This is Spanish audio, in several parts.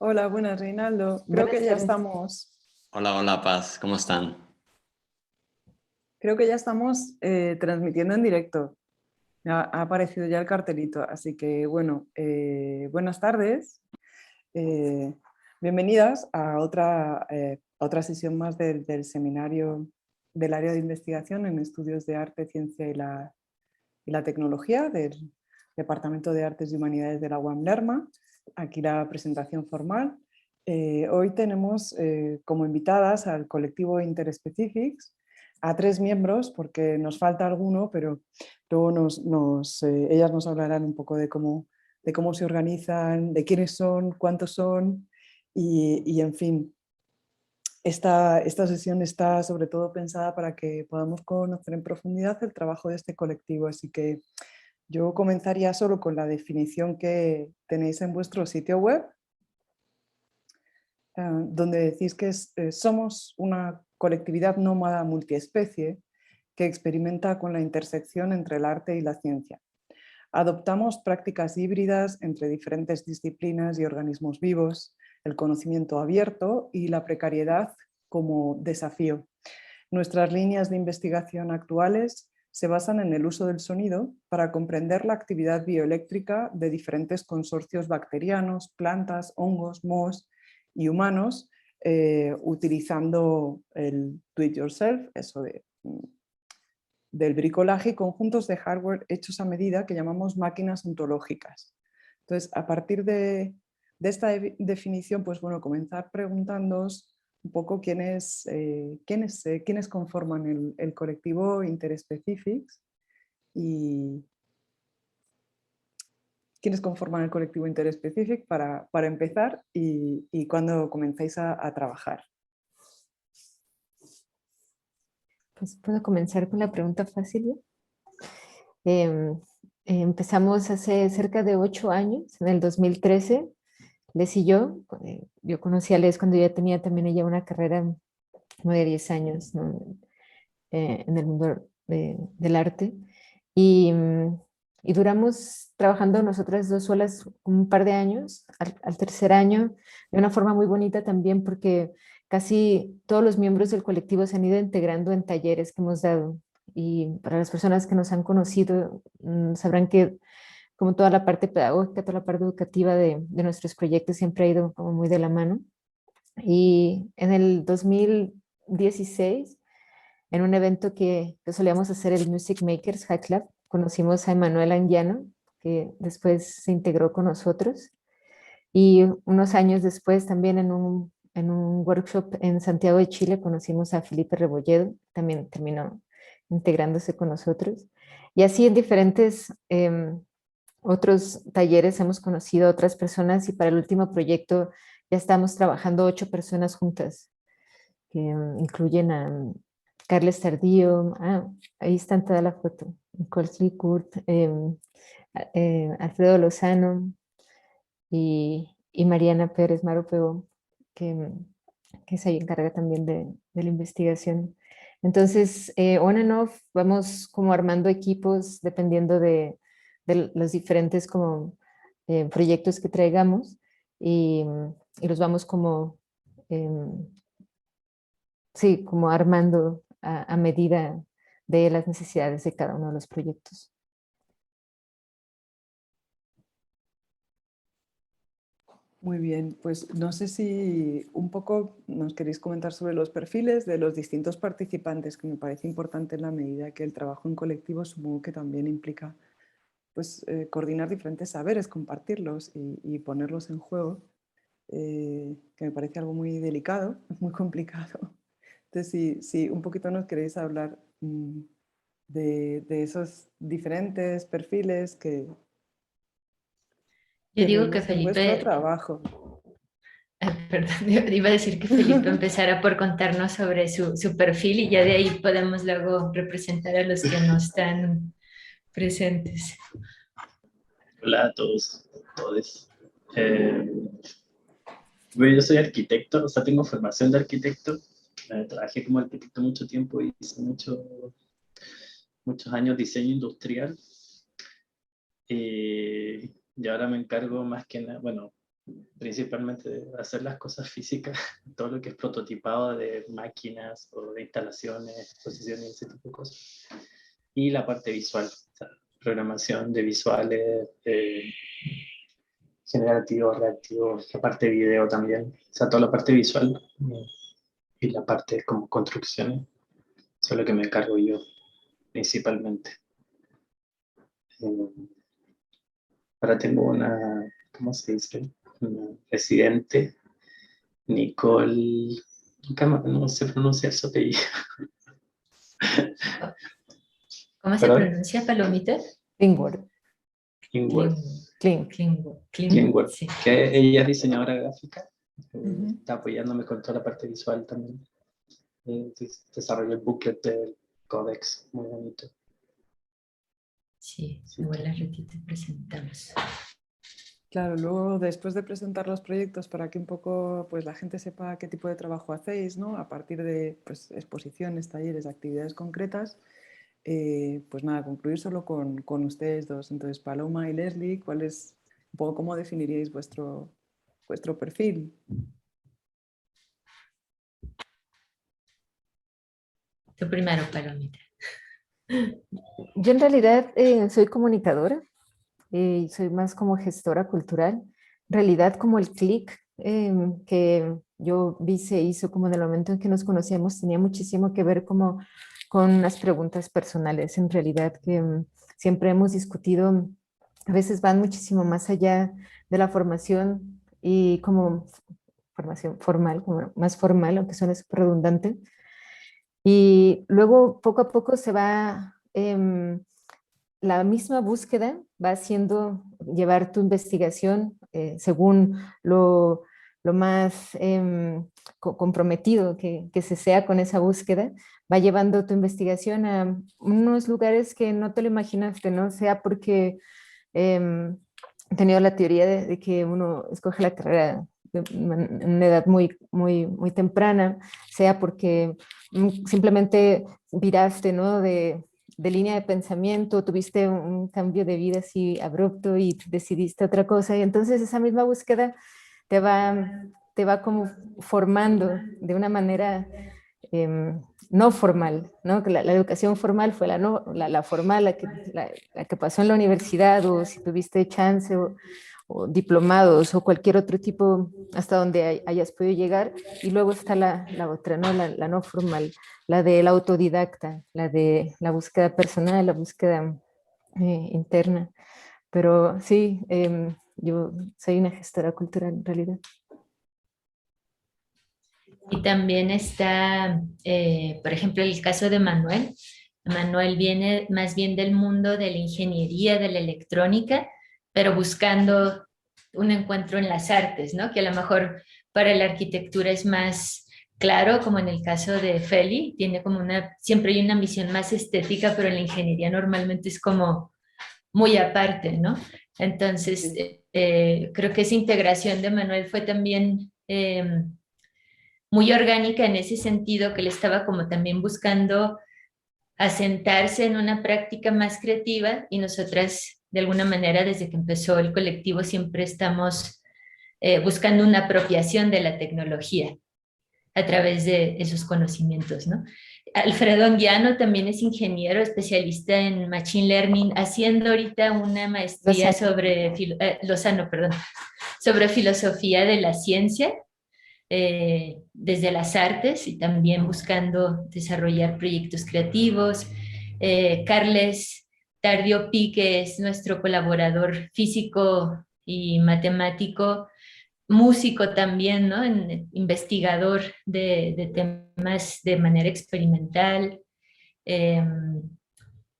Hola, buenas, Reinaldo. Creo Buenas que ya tardes. estamos, Hola, hola, Paz, ¿cómo están? creo que ya estamos transmitiendo en directo. Ha aparecido ya el cartelito, así que bueno, buenas tardes. Eh, Bienvenidas a otra sesión más del seminario del área de investigación en estudios de arte, ciencia y la tecnología del Departamento de Artes y Humanidades de la UAM Lerma. Aquí la presentación formal. Hoy tenemos como invitadas al colectivo Interspecifics a 3 miembros, porque nos falta alguno, pero luego ellas nos hablarán un poco de cómo se organizan, de quiénes son, cuántos son y en fin. Esta sesión está sobre todo pensada para que podamos conocer en profundidad el trabajo de este colectivo, así que yo comenzaría solo con la definición que tenéis en vuestro sitio web, donde decís que somos una colectividad nómada multiespecie que experimenta con la intersección entre el arte y la ciencia. Adoptamos prácticas híbridas entre diferentes disciplinas y organismos vivos, el conocimiento abierto y la precariedad como desafío. Nuestras líneas de investigación actuales se basan en el uso del sonido para comprender la actividad bioeléctrica de diferentes consorcios bacterianos, plantas, hongos, mohos y humanos, utilizando el do it yourself, del bricolaje y conjuntos de hardware hechos a medida que llamamos máquinas ontológicas. Entonces, a partir de esta definición, pues bueno, comenzar preguntándoos un poco quiénes conforman el colectivo Interspecifics y quiénes conforman el colectivo Interspecific para empezar y cuándo comenzáis a trabajar. Pues puedo comenzar con la pregunta fácil. ¿Ya? Empezamos hace cerca de 8 años, en el 2013, Les y yo. Yo conocí a Les cuando ya tenía también ella una carrera como de 10 años, ¿no? En el mundo del arte. Y, y duramos trabajando nosotras dos solas un par de años, al tercer año, de una forma muy bonita también, porque casi todos los miembros del colectivo se han ido integrando en talleres que hemos dado. Y para las personas que nos han conocido, sabrán que como toda la parte pedagógica, toda la parte educativa de nuestros proyectos siempre ha ido como muy de la mano. Y en el 2016, en un evento que solíamos hacer, el Music Makers High Club, conocimos a Emanuel Anguiano, que después se integró con nosotros. Y unos años después, también en un workshop en Santiago de Chile, conocimos a Felipe Rebolledo, también terminó integrándose con nosotros. Y así en diferentes otros talleres hemos conocido a otras personas, y para el último proyecto ya estamos trabajando 8 personas juntas, que incluyen a Carles Tardío, ahí está en toda la foto, Nicole Slickurt, Alfredo Lozano y Mariana Pérez Maropeo, que, que se encarga también de la investigación. Entonces, on and off, vamos como armando equipos dependiendo de los diferentes como proyectos que traigamos, y los vamos como, em, sí, como armando a medida de las necesidades de cada uno de los proyectos. Muy bien, pues no sé si un poco nos queréis comentar sobre los perfiles de los distintos participantes, que me parece importante en la medida que el trabajo en colectivo supongo que también implica pues, coordinar diferentes saberes, compartirlos y ponerlos en juego, que me parece algo muy delicado, muy complicado. Entonces, si un poquito nos queréis hablar de esos diferentes perfiles Yo que digo que vemos en vuestro Felipe, trabajo. perdón, iba a decir que Felipe empezara por contarnos sobre su perfil y ya de ahí podemos luego representar a los que no están presentes. Hola a todos, todes. Bueno, yo soy arquitecto, o sea, tengo formación de arquitecto. Trabajé como arquitecto mucho tiempo y hice muchos años diseño industrial. Y ahora me encargo más que nada, bueno, principalmente de hacer las cosas físicas, todo lo que es prototipado de máquinas o de instalaciones, exposiciones, ese tipo de cosas. Y la parte visual, o sea, programación de visuales, generativos, reactivos, la parte de video también, o sea, toda la parte visual y la parte como construcciones, eso es lo que me encargo yo principalmente. Ahora tengo una, ¿cómo se dice? Una residente, Nicole, no sé pronunciar su apellido. ¿Cómo se ¿Perdón? pronuncia, Palomita? Klingword. Klingworth. Klingword, sí. Que ella es diseñadora gráfica, Ujú. está apoyándome con toda la parte visual también. Desarrolló el booklet del Codex, muy bonito. Sí, igual al ratito presentamos. Claro, luego después de presentar los proyectos para que un poco pues, la gente sepa qué tipo de trabajo hacéis, ¿no? A partir de pues, exposiciones, talleres, actividades concretas, pues nada, concluir solo con ustedes dos. Entonces, Paloma y Leslie, ¿cuál es, un poco cómo definiríais vuestro perfil? Tú primero, Palomita. Yo en realidad soy comunicadora, soy más como gestora cultural. En realidad como el clic que yo vi se hizo como en el momento en que nos conocíamos tenía muchísimo que ver como con unas preguntas personales en realidad que siempre hemos discutido, a veces van muchísimo más allá de la formación y como formación formal, como más formal, aunque suene súper redundante. Y luego poco a poco se va, la misma búsqueda va haciendo llevar tu investigación según lo más comprometido que se sea con esa búsqueda, va llevando tu investigación a unos lugares que no te lo imaginaste, ¿no? Sea porque he tenido la teoría de que uno escoge la carrera en una edad muy temprana, sea porque simplemente viraste, ¿no? De línea de pensamiento, tuviste un cambio de vida así abrupto y decidiste otra cosa. Y entonces esa misma búsqueda te va como formando de una manera no formal, ¿no? Que la educación formal fue la formal, la que pasó en la universidad, o si tuviste chance, o diplomados, o cualquier otro tipo, hasta donde hayas podido llegar. Y luego está la otra, ¿no? La no formal, la del autodidacta, la de la búsqueda personal, la búsqueda interna. Pero sí, yo soy una gestora cultural en realidad. Y también está, por ejemplo, el caso de Manuel. Manuel viene más bien del mundo de la ingeniería, de la electrónica, pero buscando un encuentro en las artes, ¿no? Que a lo mejor para la arquitectura es más claro, como en el caso de Feli, tiene como siempre hay una misión más estética, pero en la ingeniería normalmente es como muy aparte, ¿no? Entonces, creo que esa integración de Manuel fue también muy orgánica en ese sentido, que él estaba como también buscando asentarse en una práctica más creativa, y nosotras de alguna manera desde que empezó el colectivo siempre estamos buscando una apropiación de la tecnología a través de esos conocimientos, ¿no? Alfredo Anguiano también es ingeniero, especialista en Machine Learning, haciendo ahorita una maestría sobre filosofía de la ciencia, desde las artes, y también buscando desarrollar proyectos creativos. Carles Tardio Pi, que es nuestro colaborador físico y matemático, músico también, ¿no? Investigador de temas de manera experimental.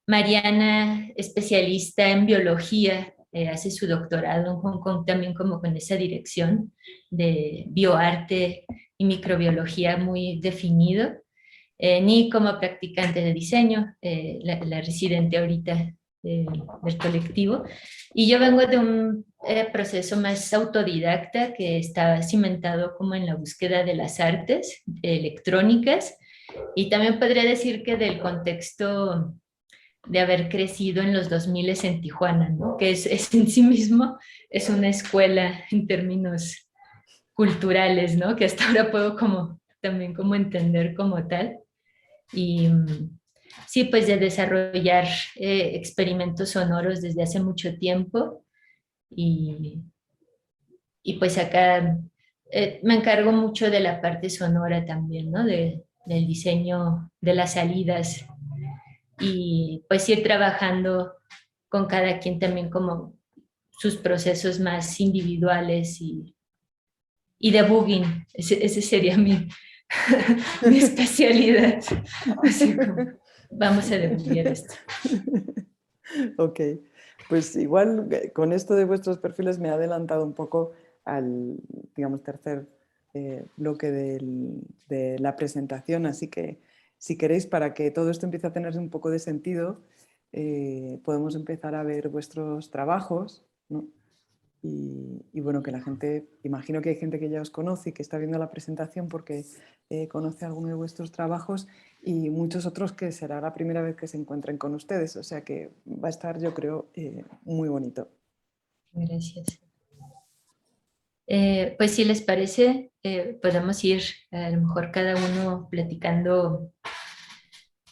Mariana, especialista en biología, hace su doctorado en Hong Kong también como con esa dirección de bioarte y microbiología muy definido. Ni como practicante de diseño, la residente ahorita del colectivo. Y yo vengo de un proceso más autodidacta que está cimentado como en la búsqueda de las artes electrónicas, y también podría decir que del contexto de haber crecido en los 2000 en Tijuana, ¿no? Que es en sí mismo es una escuela en términos culturales, ¿no? Que hasta ahora puedo también como entender como tal. Y sí, pues de desarrollar experimentos sonoros desde hace mucho tiempo y, y pues acá me encargo mucho de la parte sonora también, ¿no? Del diseño de las salidas y pues ir trabajando con cada quien también como sus procesos más individuales y debugging. Ese sería mi especialidad. Así como, vamos a debuguear esto. Ok, pues igual con esto de vuestros perfiles me ha adelantado un poco al, digamos, tercer bloque de la presentación, así que si queréis, para que todo esto empiece a tener un poco de sentido, podemos empezar a ver vuestros trabajos, ¿no? Y bueno, que la gente, imagino que hay gente que ya os conoce y que está viendo la presentación porque conoce alguno de vuestros trabajos y muchos otros que será la primera vez que se encuentren con ustedes, o sea que va a estar, yo creo, muy bonito. Gracias. Pues si les parece, podemos ir a lo mejor cada uno platicando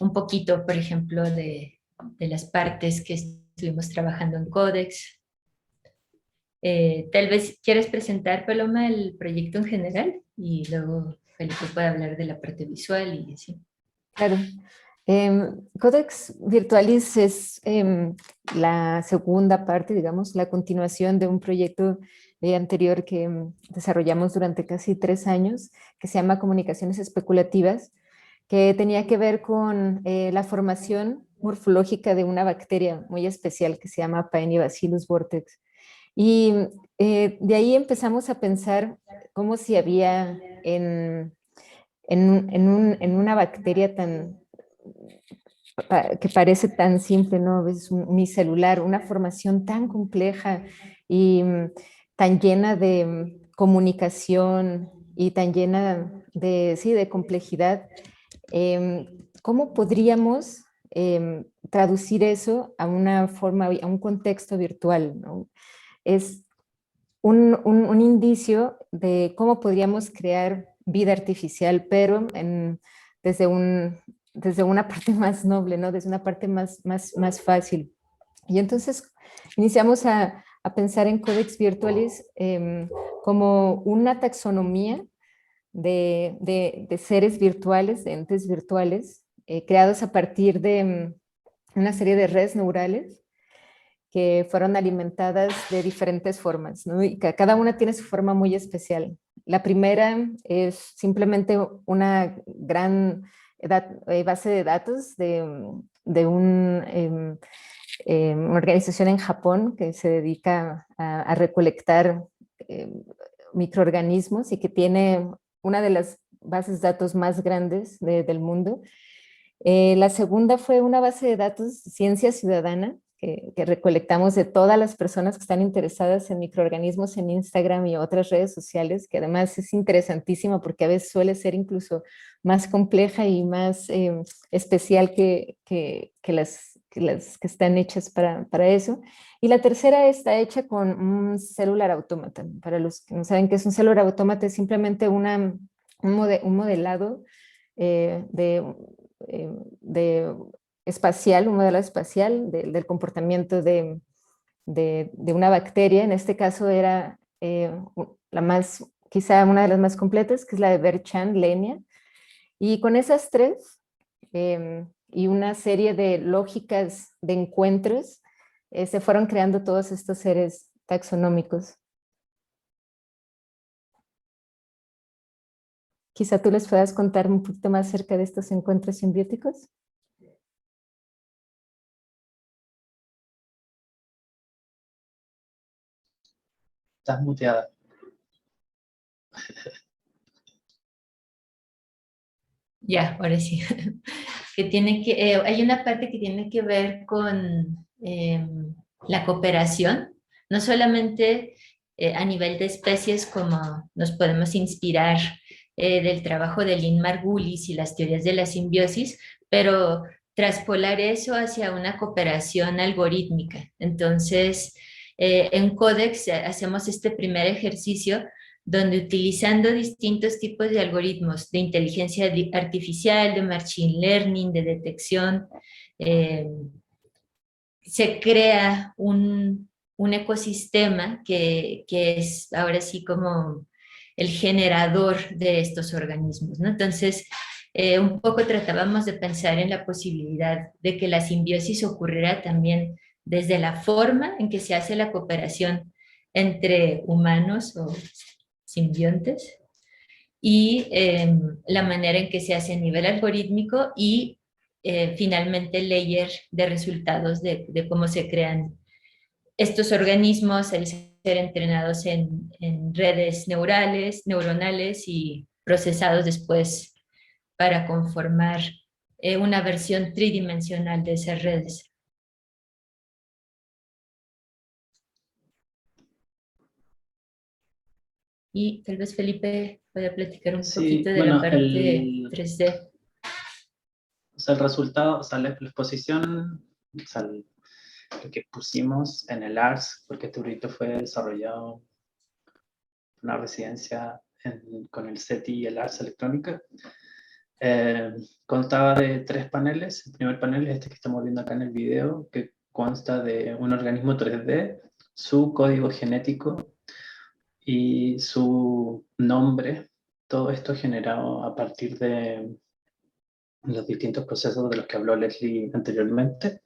un poquito, por ejemplo, de las partes que estuvimos trabajando en Codex. Tal vez quieres presentar, Paloma, el proyecto en general y luego Felipe puede hablar de la parte visual y así. Claro. Codex Virtualis es la segunda parte, digamos, la continuación de un proyecto anterior que desarrollamos durante casi 3 años, que se llama Comunicaciones Especulativas, que tenía que ver con la formación morfológica de una bacteria muy especial que se llama Paenibacillus vortex. Y de ahí empezamos a pensar cómo si había en una bacteria que parece tan simple, ¿no? Es unicelular, una formación tan compleja y tan llena de comunicación y tan llena de complejidad. ¿Cómo podríamos traducir eso a una forma, a un contexto virtual, ¿no? Es un indicio de cómo podríamos crear vida artificial, pero desde, desde una parte más noble, ¿no? Desde una parte más fácil. Y entonces iniciamos a pensar en Codex Virtualis como una taxonomía de seres virtuales, de entes virtuales, creados a partir de una serie de redes neurales que fueron alimentadas de diferentes formas, ¿no? Y que cada una tiene su forma muy especial. La primera es simplemente una gran base de datos de una organización en Japón que se dedica a recolectar microorganismos y que tiene una de las bases de datos más grandes del mundo. La segunda fue una base de datos ciencia ciudadana que recolectamos de todas las personas que están interesadas en microorganismos en Instagram y otras redes sociales, que además es interesantísima porque a veces suele ser incluso más compleja y más especial que las que están hechas para eso. Y la tercera está hecha con un celular autómata. Para los que no saben qué es un celular autómata, es simplemente un modelado de espacial, un modelo espacial del comportamiento de una bacteria. En este caso era quizá una de las más completas, que es la de Berchan Lenia. Y con esas tres y una serie de lógicas de encuentros, se fueron creando todos estos seres taxonómicos. Quizá tú les puedas contar un poquito más acerca de estos encuentros simbióticos. Estás muteada. Ya, ahora sí. Hay una parte que tiene que ver con la cooperación, no solamente a nivel de especies, como nos podemos inspirar del trabajo de Lynn Margulis y las teorías de la simbiosis, pero traspolar eso hacia una cooperación algorítmica. Entonces, en Codex hacemos este primer ejercicio donde utilizando distintos tipos de algoritmos de inteligencia artificial, de machine learning, de detección, se crea un ecosistema que es ahora sí como el generador de estos organismos, ¿no? Entonces, un poco tratábamos de pensar en la posibilidad de que la simbiosis ocurriera también desde la forma en que se hace la cooperación entre humanos o simbiontes y la manera en que se hace a nivel algorítmico y finalmente el layer de resultados de cómo se crean estos organismos al ser entrenados en redes neuronales y procesados después para conformar una versión tridimensional de esas redes. Y tal vez Felipe pueda platicar un Sí, poquito de la bueno, parte 3D. o sea, el resultado, o sea, la exposición, o sea, lo que pusimos en el ARS, porque este proyecto fue desarrollado en una residencia con el SETI y el ARS Electrónica, constaba de 3 paneles. El primer panel es este que estamos viendo acá en el video, que consta de un organismo 3D, su código genético y su nombre. Todo esto generado a partir de los distintos procesos de los que habló Leslie anteriormente.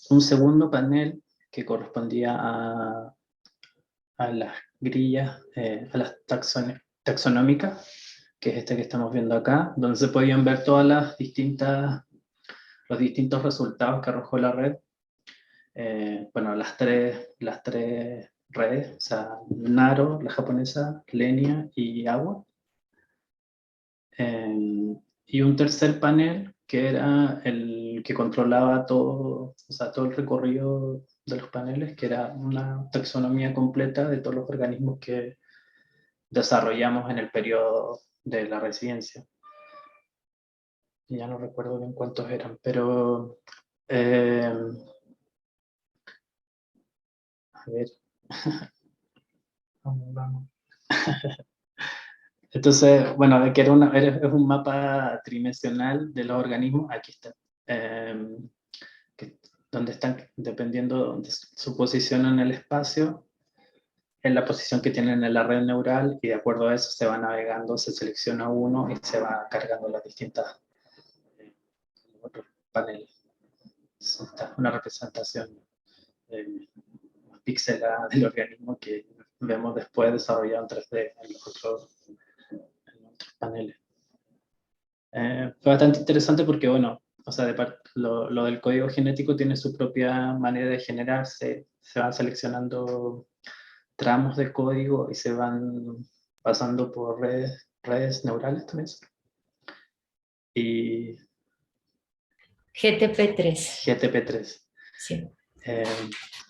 Un segundo panel que correspondía a las grillas, a las taxonómicas, que es este que estamos viendo acá, donde se podían ver todas los distintos resultados que arrojó la red. Bueno, las tres redes, o sea, Naro, la japonesa, Lenia y Agua. Y un tercer panel que era el que controlaba todo, o sea, todo el recorrido de los paneles, que era una taxonomía completa de todos los organismos que desarrollamos en el periodo de la residencia. Y ya no recuerdo bien cuántos eran, pero a ver. Vamos. Entonces, bueno, que es un mapa tridimensional de los organismos, aquí está, donde están, dependiendo de su posición en el espacio, en la posición que tienen en la red neural, y de acuerdo a eso se va navegando, se selecciona uno y se va cargando las distintas otros paneles. Esta es una representación pixelada del organismo que vemos después desarrollado en 3D en los otros paneles. Fue bastante interesante porque, bueno, o sea, lo del código genético tiene su propia manera de generarse, se van seleccionando tramos de código y se van pasando por redes neurales también. Y GTP3. GTP3, Sí,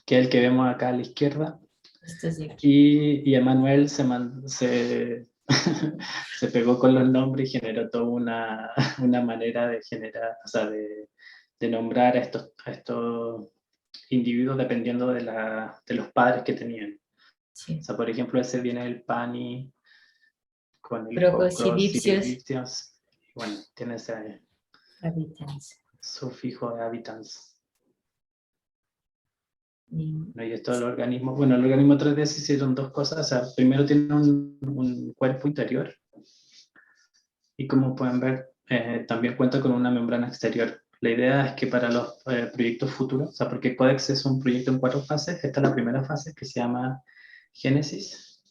que es el que vemos acá a la izquierda. esto es de aquí. Y Emanuel se pegó con los nombres y generó toda una manera de generar, o sea, de nombrar a estos individuos dependiendo de los padres que tenían. Sí. O sea, por ejemplo, ese viene el Pani con el Prococcidipsius bueno, tiene ese habitans. sufijo de habitans. Y Y esto del organismo, bueno, el organismo 3D se hicieron 2 cosas. O sea, primero tiene un cuerpo interior y como pueden ver, también cuenta con una membrana exterior. La idea es que para los proyectos futuros, o sea, porque Codex es un proyecto en 4 fases, esta es la primera fase que se llama Génesis,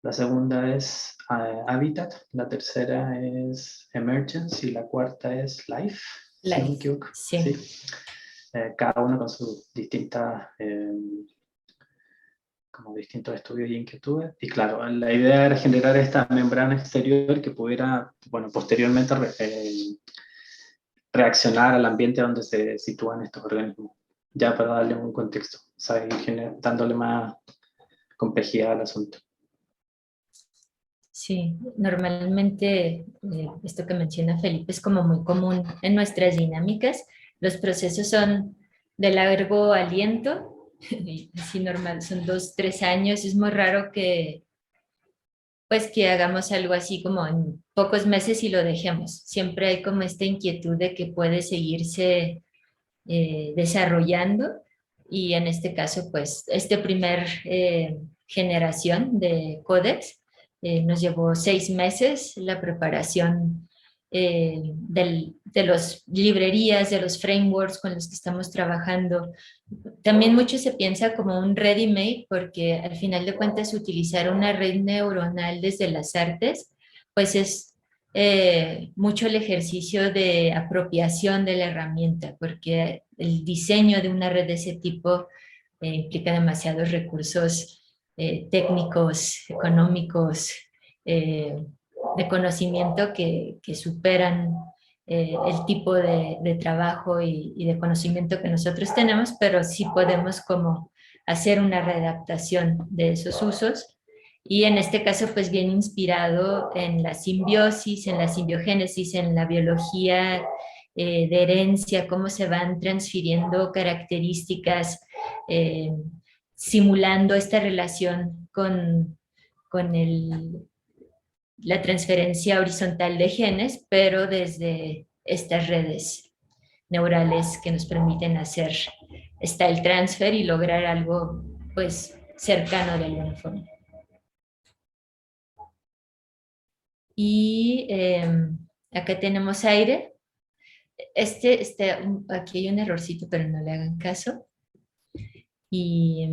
la segunda es Habitat, la tercera es Emergence y la cuarta es Life, si no me Life, equivoco. sí. ¿Sí? Cada uno con sus distintas como distintos estudios y inquietudes. Y claro, la idea era generar esta membrana exterior que pudiera, bueno, posteriormente reaccionar al ambiente donde se sitúan estos organismos, ya para darle un contexto, o sea, dándole más complejidad al asunto. Sí, normalmente esto que menciona Felipe es como muy común en nuestras dinámicas. Los procesos son de largo aliento así normal, son 2, 3 años. Es muy raro que, pues, que hagamos algo así como en pocos meses y lo dejemos. Siempre hay como esta inquietud de que puede seguirse desarrollando, y en este caso, pues, este primer generación de códex nos llevó 6 meses la preparación de las librerías, de los frameworks con los que estamos trabajando. También mucho se piensa como un ready-made, porque al final de cuentas utilizar una red neuronal desde las artes, pues es mucho el ejercicio de apropiación de la herramienta, porque el diseño de una red de ese tipo implica demasiados recursos técnicos, económicos, de conocimiento que superan el tipo de trabajo y de conocimiento que nosotros tenemos, pero sí podemos como hacer una readaptación de esos usos. Y en este caso, pues bien inspirado en la simbiosis, en la simbiogénesis, en la biología de herencia, cómo se van transfiriendo características, eh, simulando esta relación con la transferencia horizontal de genes, pero desde estas redes neurales que nos permiten hacer style transfer y lograr algo, pues, cercano de alguna forma. Y acá tenemos aire. Aquí hay un errorcito, pero no le hagan caso. Y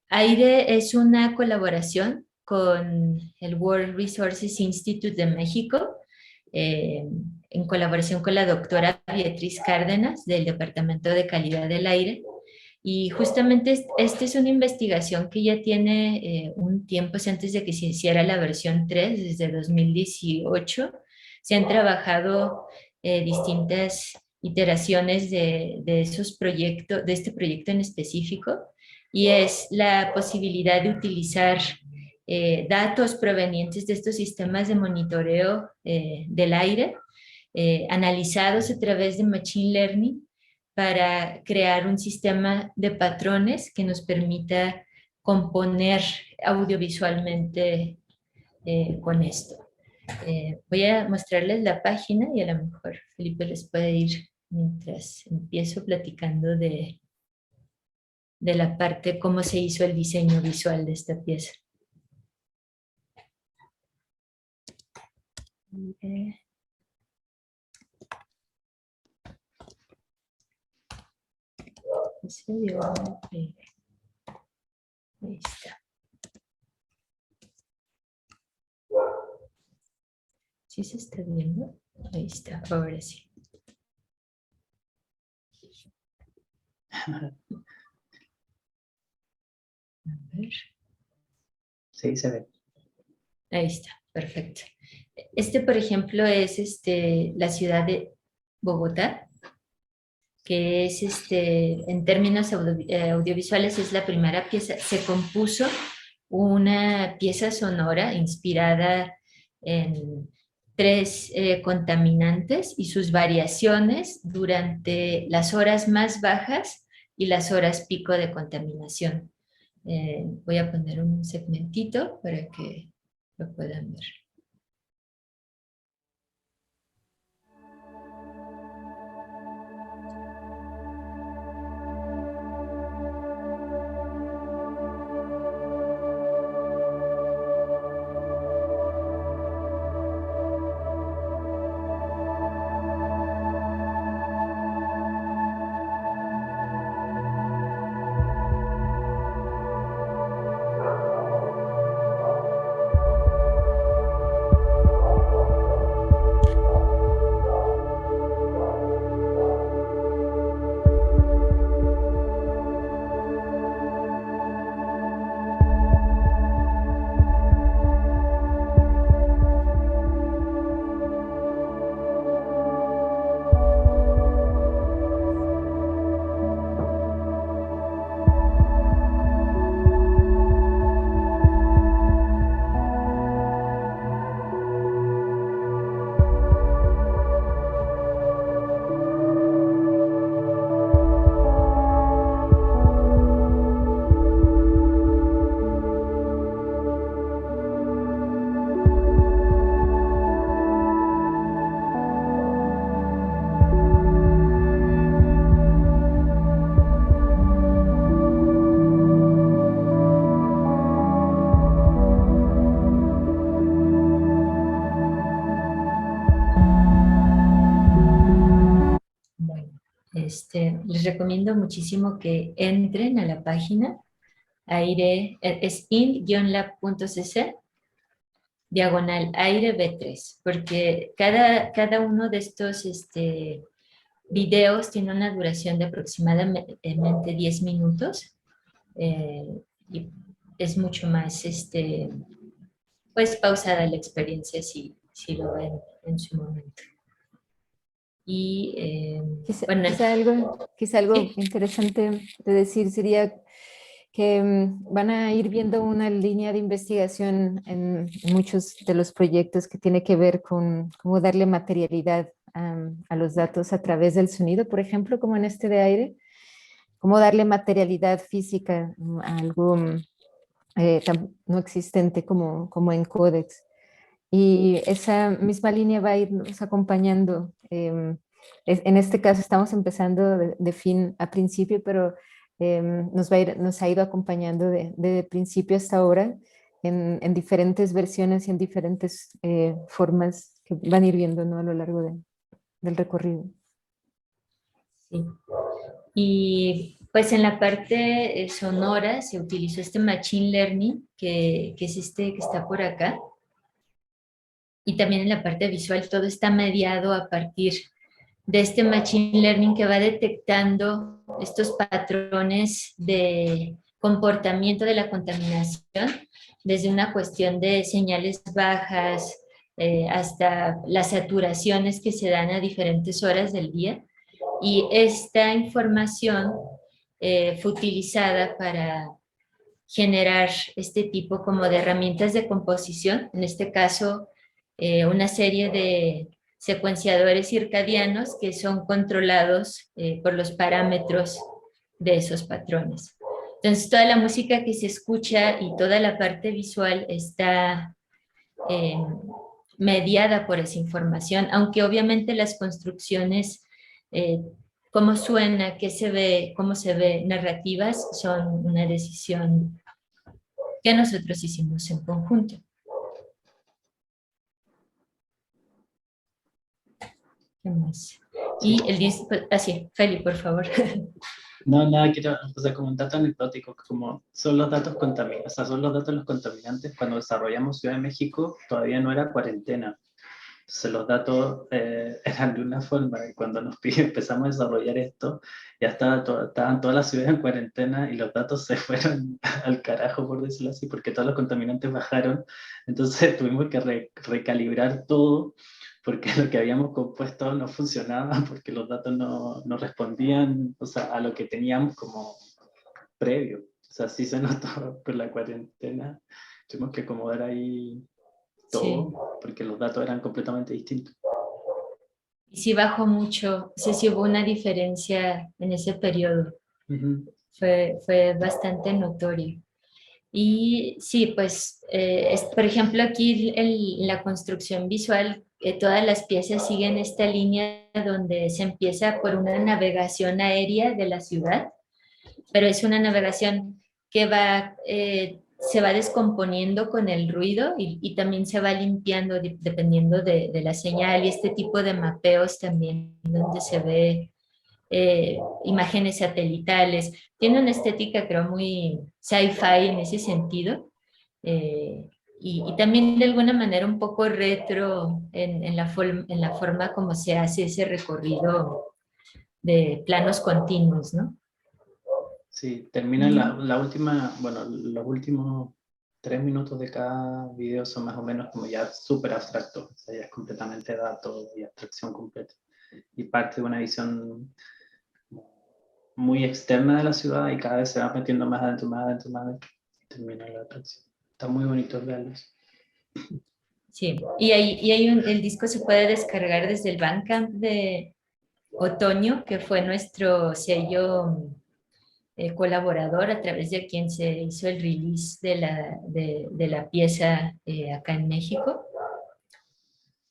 aire es una colaboración con el World Resources Institute de México, en colaboración con la doctora Beatriz Cárdenas del Departamento de Calidad del Aire. Y justamente esta es una investigación que ya tiene un tiempo, antes de que se hiciera la versión 3, desde 2018. Se han trabajado distintas iteraciones de esos proyectos, de este proyecto en específico, y es la posibilidad de utilizar datos provenientes de estos sistemas de monitoreo del aire, analizados a través de Machine Learning, para crear un sistema de patrones que nos permita componer audiovisualmente con esto. Voy a mostrarles la página y a lo mejor Felipe les puede ir mientras empiezo platicando de la parte cómo se hizo el diseño visual de esta pieza. Ahí está. ¿Sí se está viendo? Ahí está, ahora sí. A ver. Sí, se ve. Ahí está, perfecto. Por ejemplo, es la ciudad de Bogotá, que es en términos audiovisuales es la primera pieza. Se compuso una pieza sonora inspirada en 3 contaminantes y sus variaciones durante las horas más bajas y las horas pico de contaminación. Voy a poner un segmentito para que lo puedan ver. les recomiendo muchísimo que entren a la página aire, es in-lab.cc diagonal aire B3, porque cada uno de estos videos tiene una duración de aproximadamente 10 minutos y es mucho más pues pausada la experiencia si lo ven en su momento. Y bueno, Quizá algo sí. interesante de decir sería que van a ir viendo una línea de investigación en muchos de los proyectos que tiene que ver con cómo darle materialidad a los datos a través del sonido, por ejemplo, como en este de aire, cómo darle materialidad física a algo no existente como en Codex. Y esa misma línea va a irnos acompañando. En este caso estamos empezando de fin a principio, pero nos ha ido acompañando de principio hasta ahora en diferentes versiones y en diferentes formas que van a ir viendo, ¿no? A lo largo del recorrido. Sí. Y pues en la parte sonora se utilizó este Machine Learning, que es este que está por acá. Y también en la parte visual todo está mediado a partir de este Machine Learning que va detectando estos patrones de comportamiento de la contaminación, desde una cuestión de señales bajas hasta las saturaciones que se dan a diferentes horas del día. Y esta información fue utilizada para generar este tipo como de herramientas de composición, en este caso una serie de secuenciadores circadianos que son controlados por los parámetros de esos patrones. Entonces toda la música que se escucha y toda la parte visual está mediada por esa información, aunque obviamente las construcciones, cómo suena, qué se ve, cómo se ve, narrativas, son una decisión que nosotros hicimos en conjunto. ¿Qué más? Y el disco, así, Feli, por favor. No, nada, quiero, o sea, como un dato anecdótico, como son los datos contaminantes, o sea, son los datos de los contaminantes. Cuando desarrollamos Ciudad de México, todavía no era cuarentena. Entonces los datos eran de una forma, y cuando empezamos a desarrollar esto, ya estaban todas las ciudades en cuarentena y los datos se fueron al carajo, por decirlo así, porque todos los contaminantes bajaron. Entonces tuvimos que recalibrar todo, porque lo que habíamos compuesto no funcionaba, porque los datos no respondían, o sea, a lo que teníamos como previo. O sea, sí se notó por la cuarentena. Tuvimos que acomodar ahí todo, sí, porque los datos eran completamente distintos. Y sí bajó mucho, o sea, sí hubo una diferencia en ese periodo. Fue bastante notorio. Y sí, pues, por ejemplo, aquí en la construcción visual, todas las piezas siguen esta línea donde se empieza por una navegación aérea de la ciudad, pero es una navegación que se va descomponiendo con el ruido y también se va limpiando dependiendo de la señal, y este tipo de mapeos también donde se ve imágenes satelitales. Tiene una estética, creo, muy sci-fi en ese sentido, y también de alguna manera un poco retro en la forma como se hace ese recorrido de planos continuos, ¿no? Sí, termina la última, bueno, los últimos 3 minutos de cada video son más o menos como ya súper abstractos, o sea, ya es completamente datos y abstracción completa. Y parte de una visión muy externa de la ciudad y cada vez se va metiendo más adentro, más adentro, más adentro, y termina la atracción. Está muy bonito verlos. Sí, y el disco se puede descargar desde el Bandcamp de Otoño, que fue nuestro sello colaborador a través de quien se hizo el release de la pieza acá en México.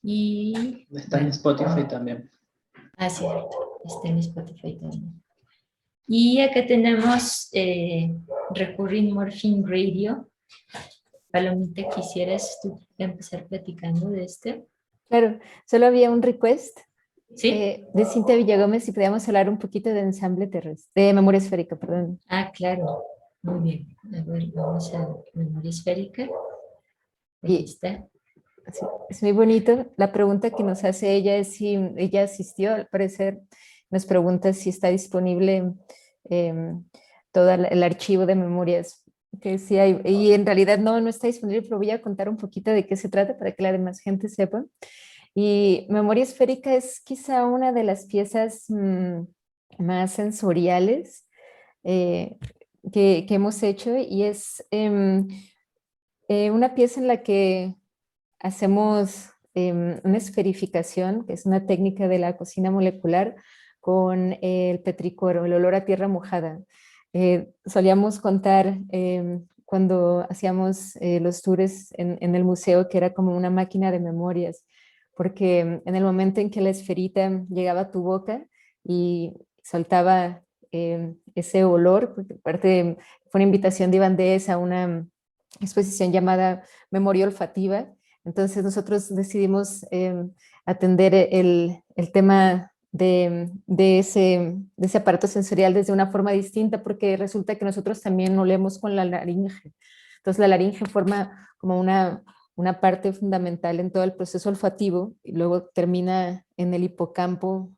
Y está en Spotify también. Ah, cierto, está en Spotify también. Y acá tenemos Recurring Morphine Radio. Palomita, ¿quisieras tú empezar platicando de este? Claro, solo había un request ¿Sí? De Cintia Villagómez, si podíamos hablar un poquito de ensamble terrestre, de memoria esférica, perdón. Ah, claro. Muy bien. A ver, vamos a memoria esférica. Aquí Y está. sí, es muy bonito. La pregunta que nos hace ella es si ella asistió, al parecer, nos pregunta si está disponible todo el archivo de memorias que sí hay. Y en realidad no está disponible, pero voy a contar un poquito de qué se trata para que la demás gente sepa. Y memoria esférica es quizá una de las piezas más sensoriales eh, que hemos hecho y es una pieza en la que hacemos una esferificación, que es una técnica de la cocina molecular con el petricoro, el olor a tierra mojada. Solíamos contar cuando hacíamos los tours en el museo que era como una máquina de memorias, porque en el momento en que la esferita llegaba a tu boca y soltaba ese olor, porque aparte fue una invitación de Iván Dez a una exposición llamada Memoria Olfativa. Entonces nosotros decidimos atender el tema de ese aparato sensorial desde una forma distinta, porque resulta que nosotros también olemos con la laringe. Entonces la laringe forma como una parte fundamental en todo el proceso olfativo y luego termina en el hipocampo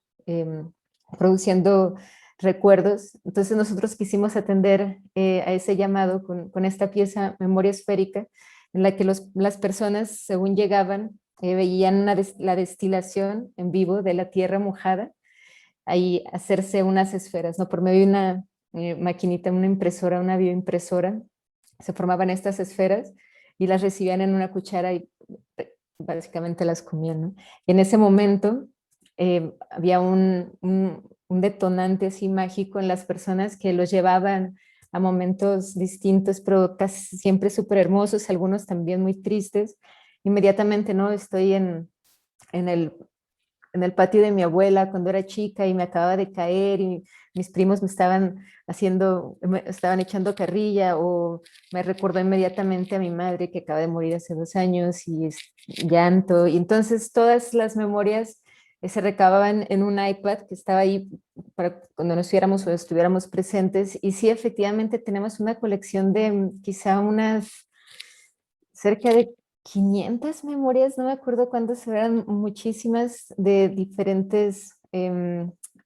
produciendo recuerdos. Entonces nosotros quisimos atender a ese llamado con esta pieza Memoria Esférica, en la que las personas, según llegaban, veían la destilación en vivo de la tierra mojada, ahí hacerse unas esferas, ¿no? Por medio de una maquinita, una impresora, una bioimpresora, se formaban estas esferas y las recibían en una cuchara y básicamente las comían, ¿no? Y en ese momento había un detonante así mágico en las personas que los llevaban a momentos distintos, pero casi siempre súper hermosos, algunos también muy tristes. Inmediatamente, ¿no? Estoy en el en el patio de mi abuela cuando era chica y me acababa de caer y mis primos me estaban echando carrilla, o me recordó inmediatamente a mi madre que acaba de morir hace 2 años y es llanto. Y entonces todas las memorias se recababan en un iPad que estaba ahí para cuando nos fuéramos o estuviéramos presentes. Y sí, efectivamente tenemos una colección de quizá unas cerca de 500 memorias, no me acuerdo cuántas eran, muchísimas de diferentes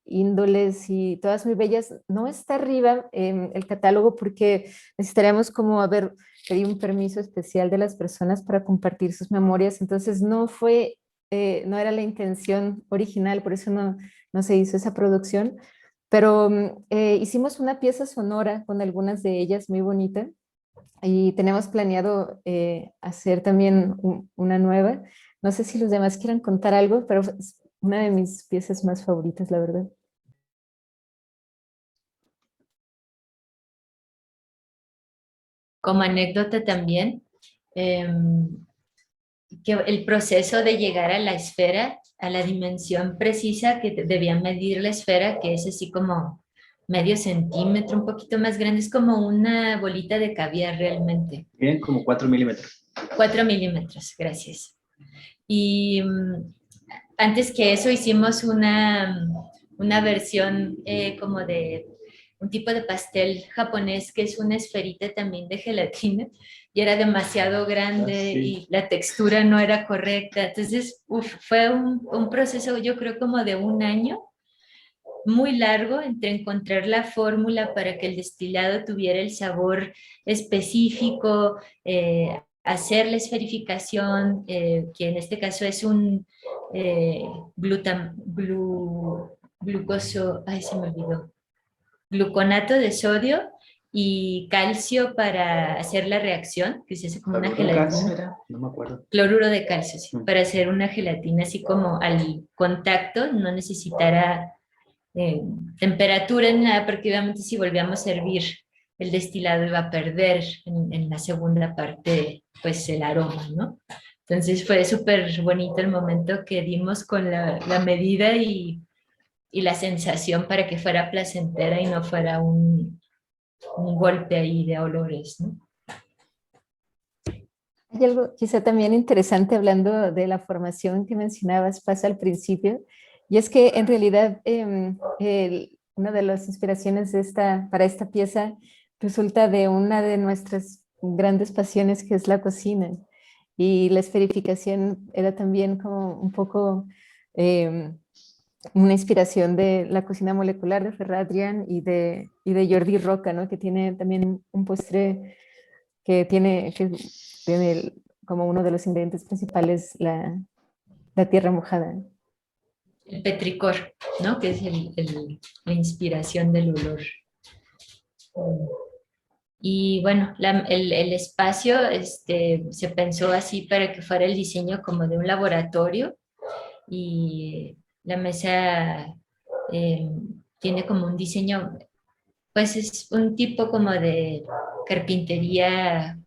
índoles y todas muy bellas. No está arriba el catálogo porque necesitaríamos como haber pedido un permiso especial de las personas para compartir sus memorias, entonces no era la intención original, por eso no se hizo esa producción, pero hicimos una pieza sonora con algunas de ellas muy bonita y tenemos planeado hacer también una nueva. No sé si los demás quieran contar algo, pero es una de mis piezas más favoritas, la verdad. Como anécdota también, que el proceso de llegar a la esfera, a la dimensión precisa que debía medir la esfera, que es así como medio centímetro, un poquito más grande, es como una bolita de caviar realmente. Bien, como 4 milímetros. 4 milímetros, gracias. Y antes que eso hicimos una versión como de un tipo de pastel japonés que es una esferita también de gelatina y era demasiado grande y la textura no era correcta. Entonces, fue un proceso yo creo como de 1 año muy largo entre encontrar la fórmula para que el destilado tuviera el sabor específico, hacer la esferificación, que en este caso es un glucoso, ay, se me olvidó, gluconato de sodio y calcio para hacer la reacción, que se hace como una gelatina. Era? No me acuerdo. Cloruro de calcio, sí, para hacer una gelatina así como al contacto, no necesitara temperatura ni nada, porque obviamente si volvíamos a hervir el destilado iba a perder en la segunda parte pues el aroma, ¿no? Entonces fue súper bonito el momento que dimos con la medida y la sensación para que fuera placentera y no fuera un golpe ahí de olores, ¿no? Hay algo quizá también interesante hablando de la formación que mencionabas, Paz, al principio, Y es que en realidad una de las inspiraciones para esta pieza resulta de una de nuestras grandes pasiones, que es la cocina. Y la esferificación era también como un poco una inspiración de la cocina molecular de Ferradrian y de Jordi Roca, ¿no? Que tiene también un postre que tiene como uno de los ingredientes principales la tierra mojada. El petricor, ¿no? Que es la inspiración del olor. Y bueno, el espacio se pensó así para que fuera el diseño como de un laboratorio, y la mesa tiene como un diseño, pues es un tipo como de carpintería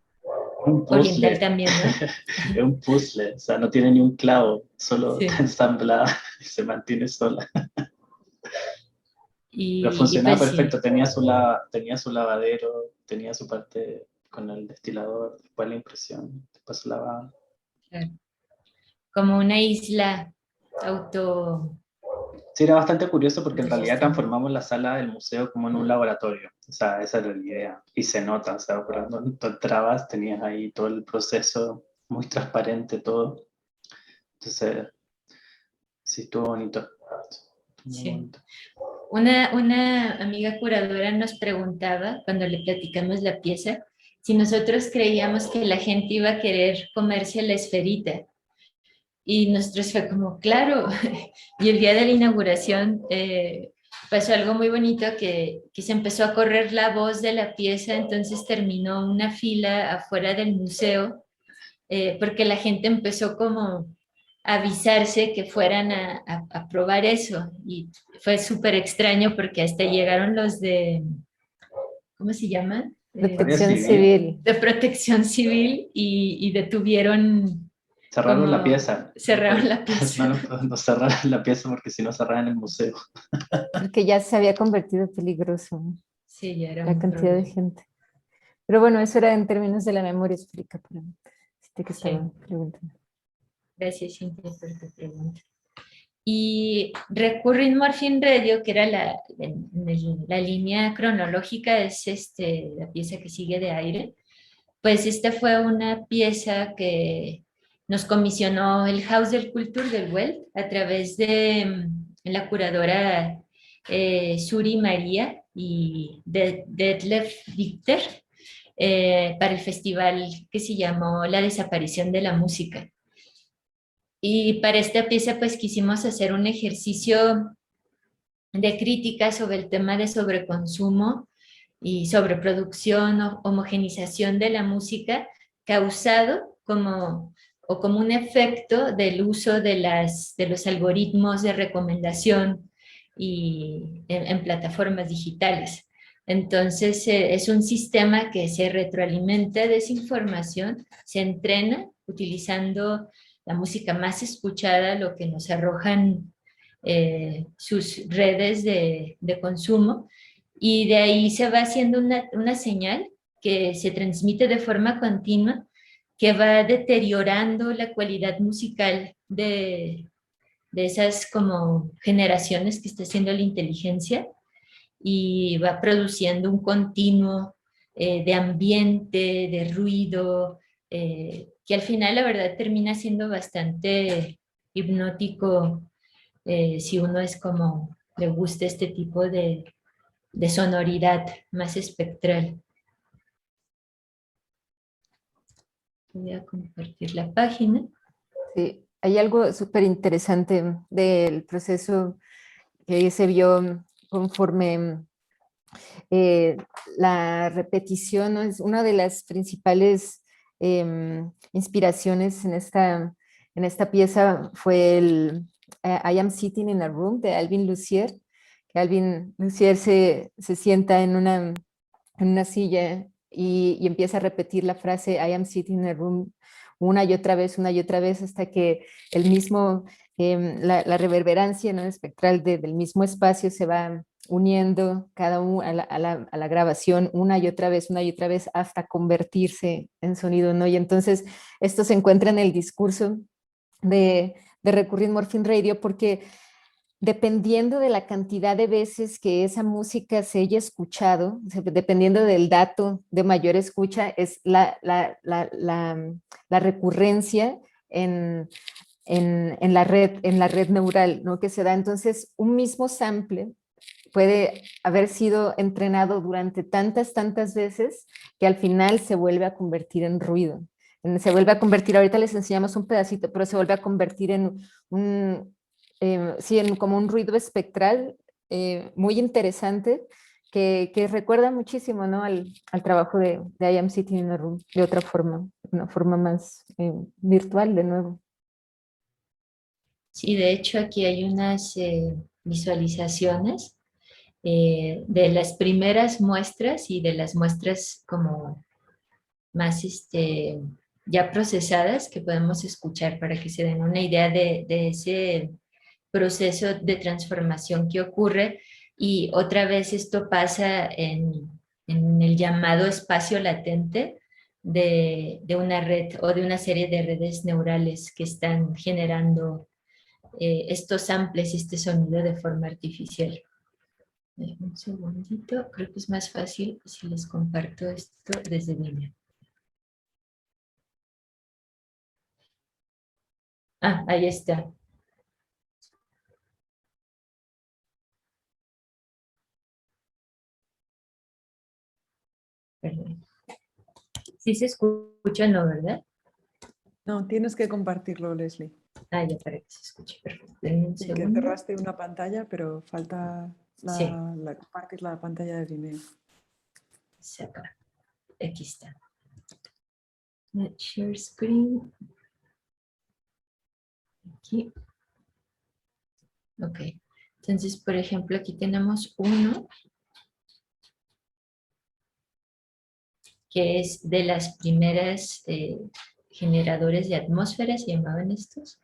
Un oriental puzzle. también, ¿no? Es un puzzle, o sea, no tiene ni un clavo, solo Sí. está ensamblada y se mantiene sola. Pero Y funcionaba pues sí, perfecto, tenía su lavadero, tenía su parte con el destilador, después la impresión, después su lavado. claro, como una isla auto... Sí, era bastante curioso porque en realidad autosostenible. transformamos la sala del museo como en un laboratorio. O sea, esa era la idea. Y se nota, o sea, cuando tú entrabas tenías ahí todo el proceso muy transparente, todo. Entonces, sí, estuvo bonito. Muy Sí. bonito. Una amiga curadora nos preguntaba, cuando le platicamos la pieza, si nosotros creíamos que la gente iba a querer comerse la esferita. Y nosotros fue como, claro. Y el día de la inauguración pasó algo muy bonito, que se empezó a correr la voz de la pieza, entonces terminó una fila afuera del museo, porque la gente empezó como a avisarse que fueran a probar eso. Y fue súper extraño porque hasta llegaron los de, ¿cómo se llama? Guardia Protección Civil. civil. De Protección Civil, y detuvieron, Cerraron la como pieza. cerraron la pieza. No cerraron la pieza porque si no cerraran el museo. Porque ya se había convertido en peligroso, ¿no? Sí, ya era La un cantidad de problema. gente. Pero bueno, eso era en términos de la memoria histórica, para que Sí. estaba preguntando. Gracias, Cintia, por tu pregunta. Y Recurring Morphine Radio, que era la línea cronológica, es la pieza que sigue de aire. Pues esta fue una pieza que nos comisionó el Haus del Kultur del Welt a través de la curadora Suri María y Detlef Victor, para el festival que se llamó La Desaparición de la Música. Y para esta pieza pues quisimos hacer un ejercicio de crítica sobre el tema de sobreconsumo y sobreproducción o homogenización de la música, causado como un efecto del uso de los algoritmos de recomendación y en plataformas digitales. Entonces, es un sistema que se retroalimenta de esa información, se entrena utilizando la música más escuchada, lo que nos arrojan sus redes de consumo, y de ahí se va haciendo una señal que se transmite de forma continua, que va deteriorando la cualidad musical de esas como generaciones que está haciendo la inteligencia, y va produciendo un continuo de ambiente, de ruido, que al final la verdad termina siendo bastante hipnótico, si uno es como le gusta este tipo de sonoridad más espectral. Voy a compartir la página. Sí, hay algo súper interesante del proceso que se vio conforme la repetición, ¿no? Es una de las principales inspiraciones en esta pieza fue el I Am Sitting in a Room de Alvin Lucier, que Alvin Lucier se sienta en una silla y empieza a repetir la frase I am sitting in a room una y otra vez, hasta que el mismo, la reverberancia, ¿no?, espectral del mismo espacio se va uniendo a la grabación una y otra vez, hasta convertirse en sonido, ¿no? Y entonces esto se encuentra en el discurso de Recurring Morphine Radio, porque dependiendo de la cantidad de veces que esa música se haya escuchado, dependiendo del dato de mayor escucha, es la recurrencia en la red neural, ¿no? Que se da. Entonces, un mismo sample puede haber sido entrenado durante tantas veces que al final se vuelve a convertir en ruido. Se vuelve a convertir, ahorita les enseñamos un pedacito, pero se vuelve a convertir en como un ruido espectral muy interesante que recuerda muchísimo, ¿no? al trabajo de I Am Sitting in a Room, de otra forma, una forma más virtual de nuevo. Sí, de hecho aquí hay unas visualizaciones de las primeras muestras y de las muestras como más ya procesadas que podemos escuchar para que se den una idea de ese proceso de transformación que ocurre. Y otra vez esto pasa en el llamado espacio latente de una red o de una serie de redes neurales que están generando estos samples y este sonido de forma artificial. Un segundito, creo que es más fácil si les comparto esto desde Vimeo. Ah, ahí está. Perdón. Sí se escucha, ¿no, verdad? No, tienes que compartirlo, Leslie. Ah, ya para que se escuche. Perfecto. Denme un Sí, que segundo. cerraste una pantalla, pero falta Sí. compartir la pantalla de Vimeo. Acá. Aquí está. Share screen. Aquí. Ok. Entonces, por ejemplo, aquí tenemos uno que es de las primeras generadores de atmósfera, se llamaban estos.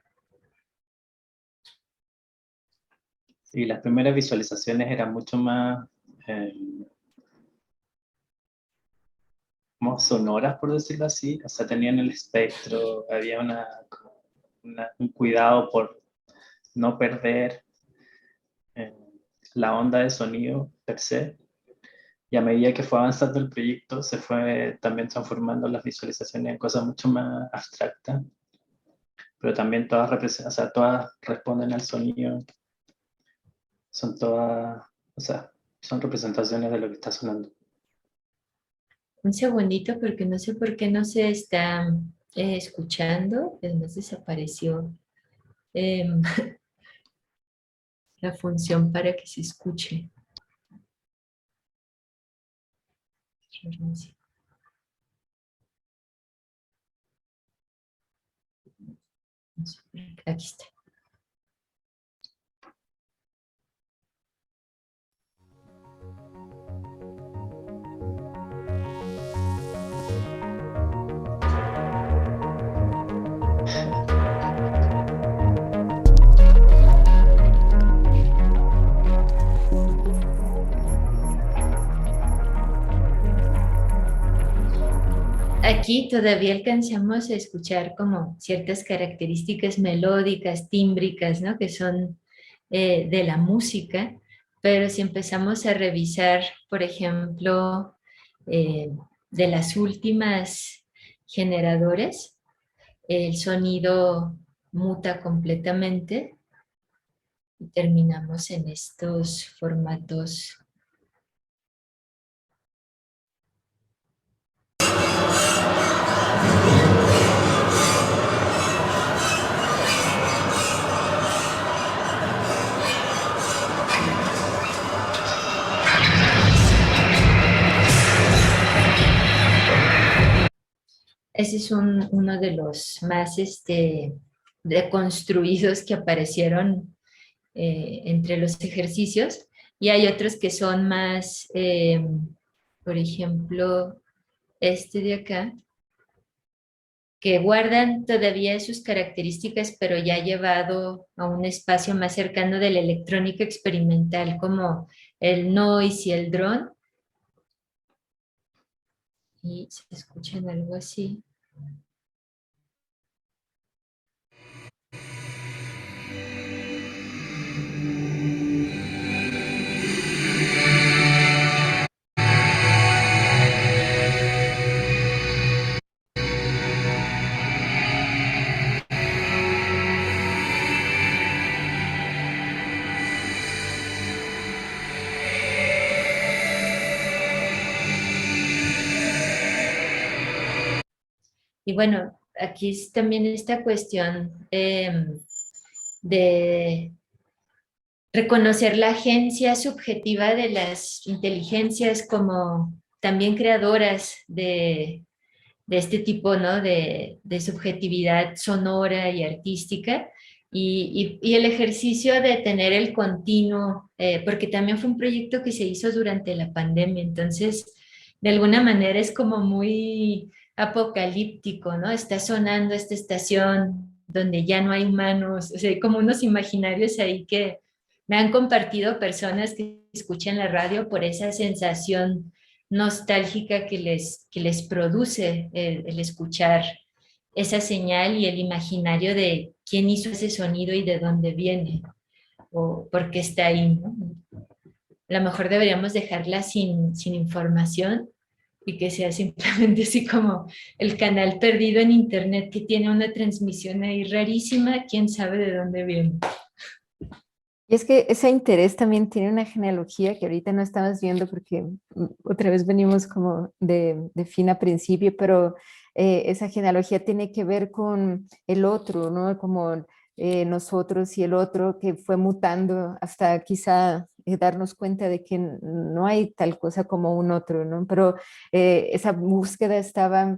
Y las primeras visualizaciones eran mucho más como sonoras, por decirlo así. O sea, tenían el espectro, había un cuidado por no perder la onda de sonido per se. Y a medida que fue avanzando el proyecto, se fue también transformando las visualizaciones en cosas mucho más abstractas, pero también o sea, todas responden al sonido, son todas, o sea, son representaciones de lo que está sonando. Un segundito porque no sé por qué no se está escuchando. Además desapareció la función para que se escuche. Aquí está. Aquí todavía alcanzamos a escuchar como ciertas características melódicas, tímbricas, ¿no? Que son de la música, pero si empezamos a revisar, por ejemplo, de las últimas generadores, el sonido muta completamente y terminamos en estos formatos. Ese es uno de los más deconstruidos que aparecieron entre los ejercicios, y hay otros que son más, por ejemplo, este de acá, que guardan todavía sus características, pero ya llevado a un espacio más cercano de la electrónica experimental, como el noise y el drone. Y se escuchan algo así. Y bueno, aquí es también esta cuestión de reconocer la agencia subjetiva de las inteligencias como también creadoras de este tipo, ¿no? de subjetividad sonora y artística, y el ejercicio de tener el continuo, porque también fue un proyecto que se hizo durante la pandemia, entonces de alguna manera es como muy apocalíptico, ¿no? Está sonando esta estación donde ya no hay humanos, o sea, hay como unos imaginarios ahí que me han compartido personas que escuchan la radio por esa sensación nostálgica que les produce el escuchar esa señal y el imaginario de quién hizo ese sonido y de dónde viene o por qué está ahí, ¿no? A lo mejor deberíamos dejarla sin información y que sea simplemente así como el canal perdido en internet que tiene una transmisión ahí rarísima, quién sabe de dónde viene. Y es que ese interés también tiene una genealogía que ahorita no estamos viendo porque otra vez venimos como de fin a principio, pero esa genealogía tiene que ver con el otro, ¿no? Como nosotros y el otro que fue mutando hasta quizá darnos cuenta de que no hay tal cosa como un otro, ¿no? Pero esa búsqueda estaba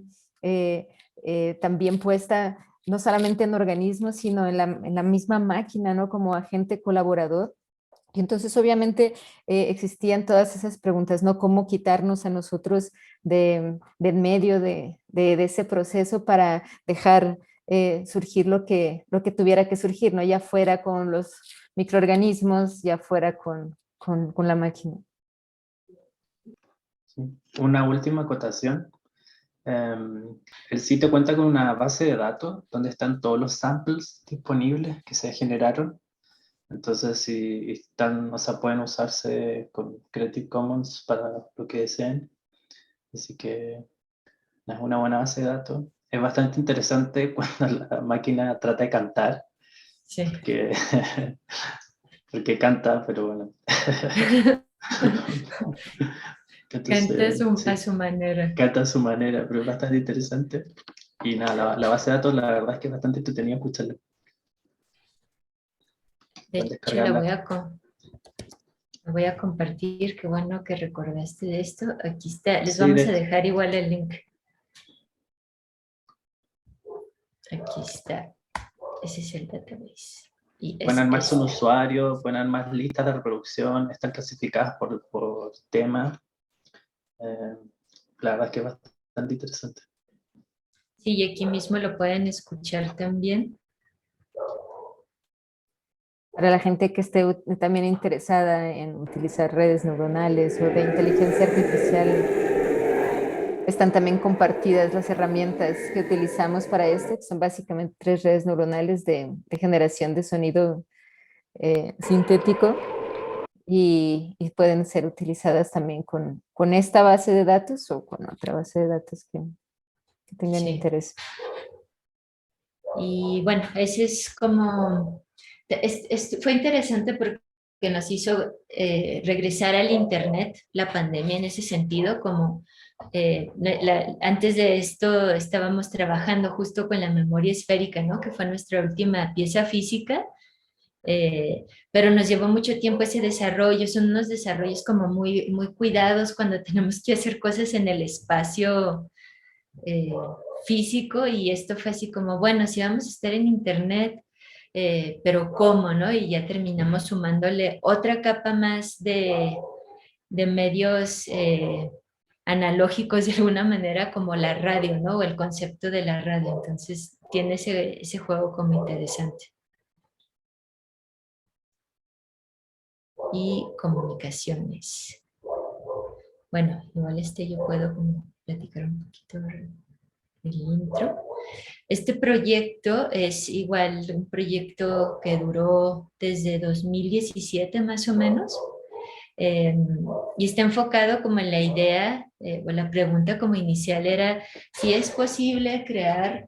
también puesta no solamente en organismos, sino en la misma máquina, ¿no? Como agente colaborador. Y entonces, obviamente, existían todas esas preguntas, ¿no? ¿Cómo quitarnos a nosotros de en medio de ese proceso para dejar surgir lo que tuviera que surgir, ¿no? Ya fuera con los microorganismos, ya fuera con la máquina. Sí. Una última acotación. El sitio cuenta con una base de datos donde están todos los samples disponibles que se generaron. Entonces, si están, o sea, pueden usarse con Creative Commons para lo que deseen. Así que es una buena base de datos. Es bastante interesante cuando la máquina trata de cantar, Sí. porque canta, pero bueno. Canta Entonces, a su manera. canta a su manera, pero es bastante interesante. Y nada, la base de datos, la verdad es que es bastante entretenida escucharla. De Pueden hecho, la descargarla. voy a compartir. Qué bueno que recordaste de esto. Aquí está. Les Sí, vamos a dejar igual el link. Aquí está. Ese es el database. Y pueden armarse un este. usuario, pueden armar listas de reproducción, están clasificadas por tema. La verdad es que es bastante interesante. Sí, y aquí mismo lo pueden escuchar también. Para la gente que esté también interesada en utilizar redes neuronales o de inteligencia artificial, están también compartidas las herramientas que utilizamos para esto, que son básicamente 3 redes neuronales de generación de sonido sintético y pueden ser utilizadas también con esta base de datos o con otra base de datos que tengan Sí. interés. Y bueno, ese es como, fue interesante porque nos hizo regresar al Internet, la pandemia en ese sentido, como antes de esto estábamos trabajando justo con la memoria esférica, ¿no? Que fue nuestra última pieza física, pero nos llevó mucho tiempo ese desarrollo, son unos desarrollos como muy, muy cuidados cuando tenemos que hacer cosas en el espacio físico, y esto fue así como, bueno, si vamos a estar en internet, pero ¿cómo, no? Y ya terminamos sumándole otra capa más de medios analógicos de alguna manera, como la radio, ¿no? O el concepto de la radio. Entonces tiene ese juego como interesante. Y comunicaciones. Bueno, igual yo puedo como platicar un poquito el intro. Este proyecto es igual un proyecto que duró desde 2017 más o menos, y está enfocado como en la idea, o la pregunta como inicial era si es posible crear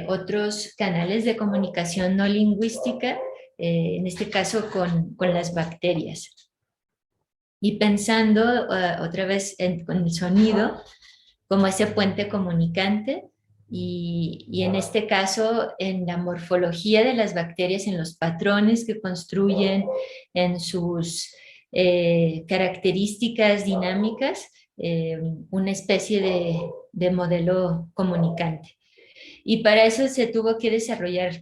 otros canales de comunicación no lingüística, en este caso con las bacterias. Y pensando otra vez con el sonido como ese puente comunicante y en este caso en la morfología de las bacterias, en los patrones que construyen, en sus características dinámicas, una especie de modelo comunicante. Y para eso se tuvo que desarrollar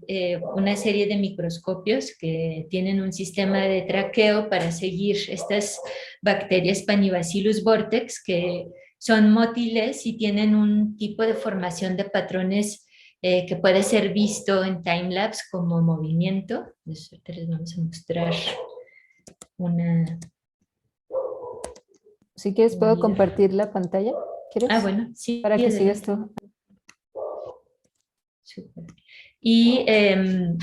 una serie de microscopios que tienen un sistema de traqueo para seguir estas bacterias Panibacillus vortex, que son mótiles y tienen un tipo de formación de patrones que puede ser visto en timelapse como movimiento. Entonces, ahorita les vamos a mostrar una... Si quieres, puedo Mira. compartir la pantalla. ¿Quieres? Ah, bueno, sí. Para que adelante. sigas tú. Súper. Y en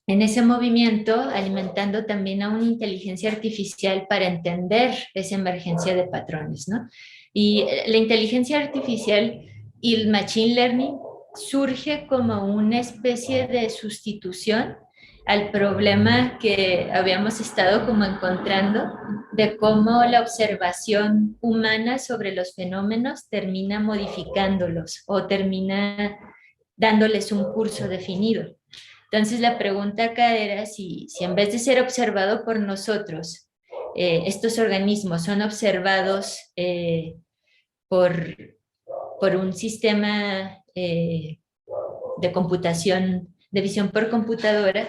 ese movimiento, alimentando también a una inteligencia artificial para entender esa emergencia de patrones, ¿no? Y la inteligencia artificial y el machine learning surge como una especie de sustitución al problema que habíamos estado como encontrando de cómo la observación humana sobre los fenómenos termina modificándolos o termina dándoles un curso definido. Entonces la pregunta acá era si en vez de ser observado por nosotros, estos organismos son observados por un sistema de computación, de visión por computadora,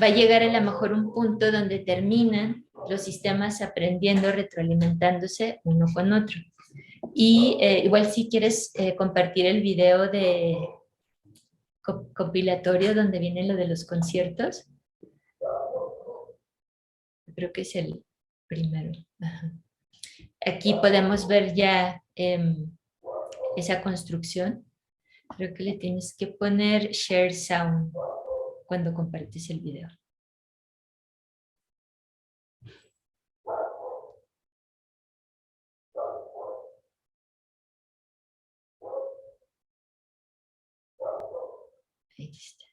va a llegar a lo mejor un punto donde terminan los sistemas aprendiendo, retroalimentándose uno con otro. Y igual si quieres compartir el video de compilatorio donde viene lo de los conciertos. Creo que es el primero. Ajá. Aquí podemos ver ya esa construcción. Creo que le tienes que poner Share Sound cuando compartes el video. Ahí está.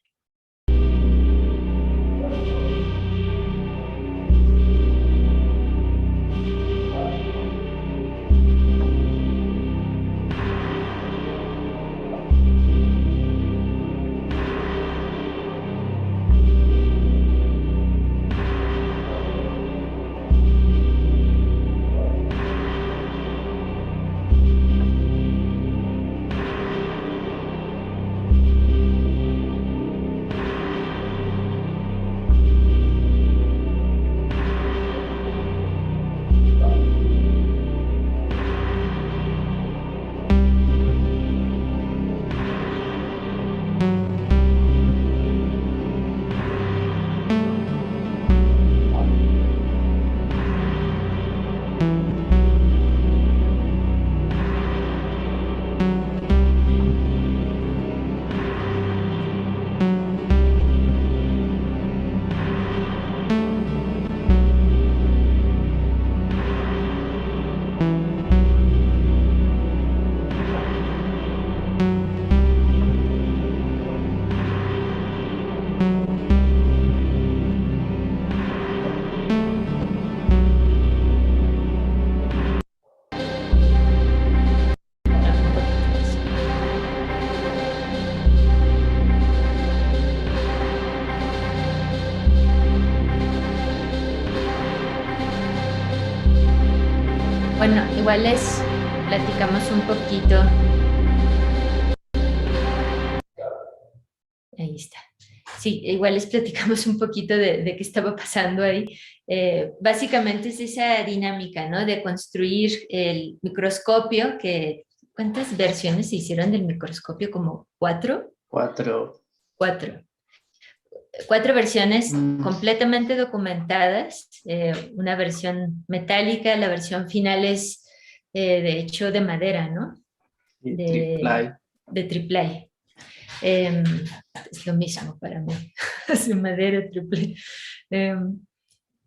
Bueno, igual les platicamos un poquito. Ahí está. Sí, igual les platicamos un poquito de qué estaba pasando ahí. Básicamente es esa dinámica, ¿no? De construir el microscopio, que ¿cuántas versiones se hicieron del microscopio? ¿Como 4? 4. 4 versiones completamente documentadas, una versión metálica, la versión final es de hecho de madera, ¿no? De triple. Es lo mismo para mí, de madera triple.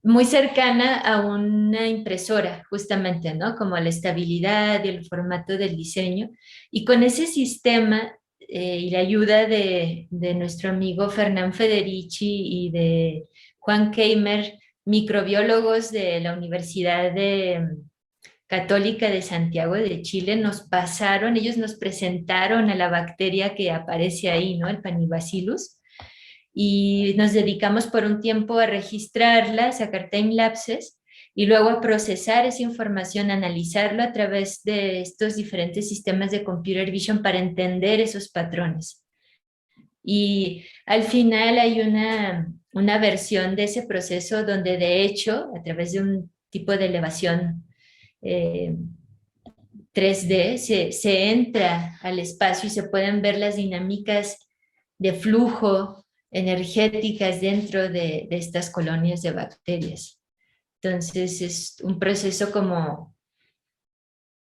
Muy cercana a una impresora, justamente, ¿no? Como la estabilidad y el formato del diseño. Y con ese sistema y la ayuda de nuestro amigo Fernán Federici y de Juan Keimer, microbiólogos de la Universidad de Católica de Santiago de Chile, ellos nos presentaron a la bacteria que aparece ahí, ¿no? El Panibacillus, y nos dedicamos por un tiempo a registrarla, a sacar timelapses, y luego a procesar esa información, analizarlo a través de estos diferentes sistemas de computer vision para entender esos patrones. Y al final hay una versión de ese proceso donde de hecho, a través de un tipo de elevación 3D, se entra al espacio y se pueden ver las dinámicas de flujo energéticas dentro de estas colonias de bacterias. Entonces es un proceso como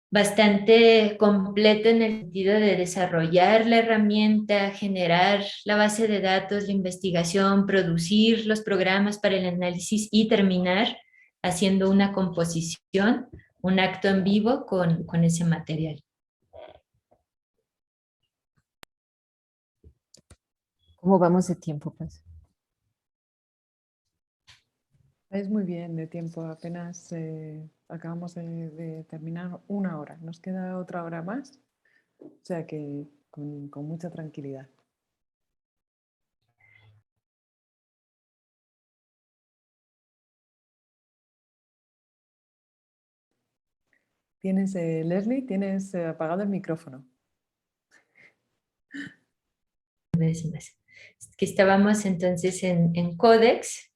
bastante completo en el sentido de desarrollar la herramienta, generar la base de datos, la investigación, producir los programas para el análisis y terminar haciendo una composición, un acto en vivo con ese material. ¿Cómo vamos de tiempo, pues? Es muy bien de tiempo, apenas acabamos de terminar 1 hora. Nos queda otra hora más, o sea que con mucha tranquilidad. Tienes, Leslie, tienes apagado el micrófono. Que estábamos entonces en Codex,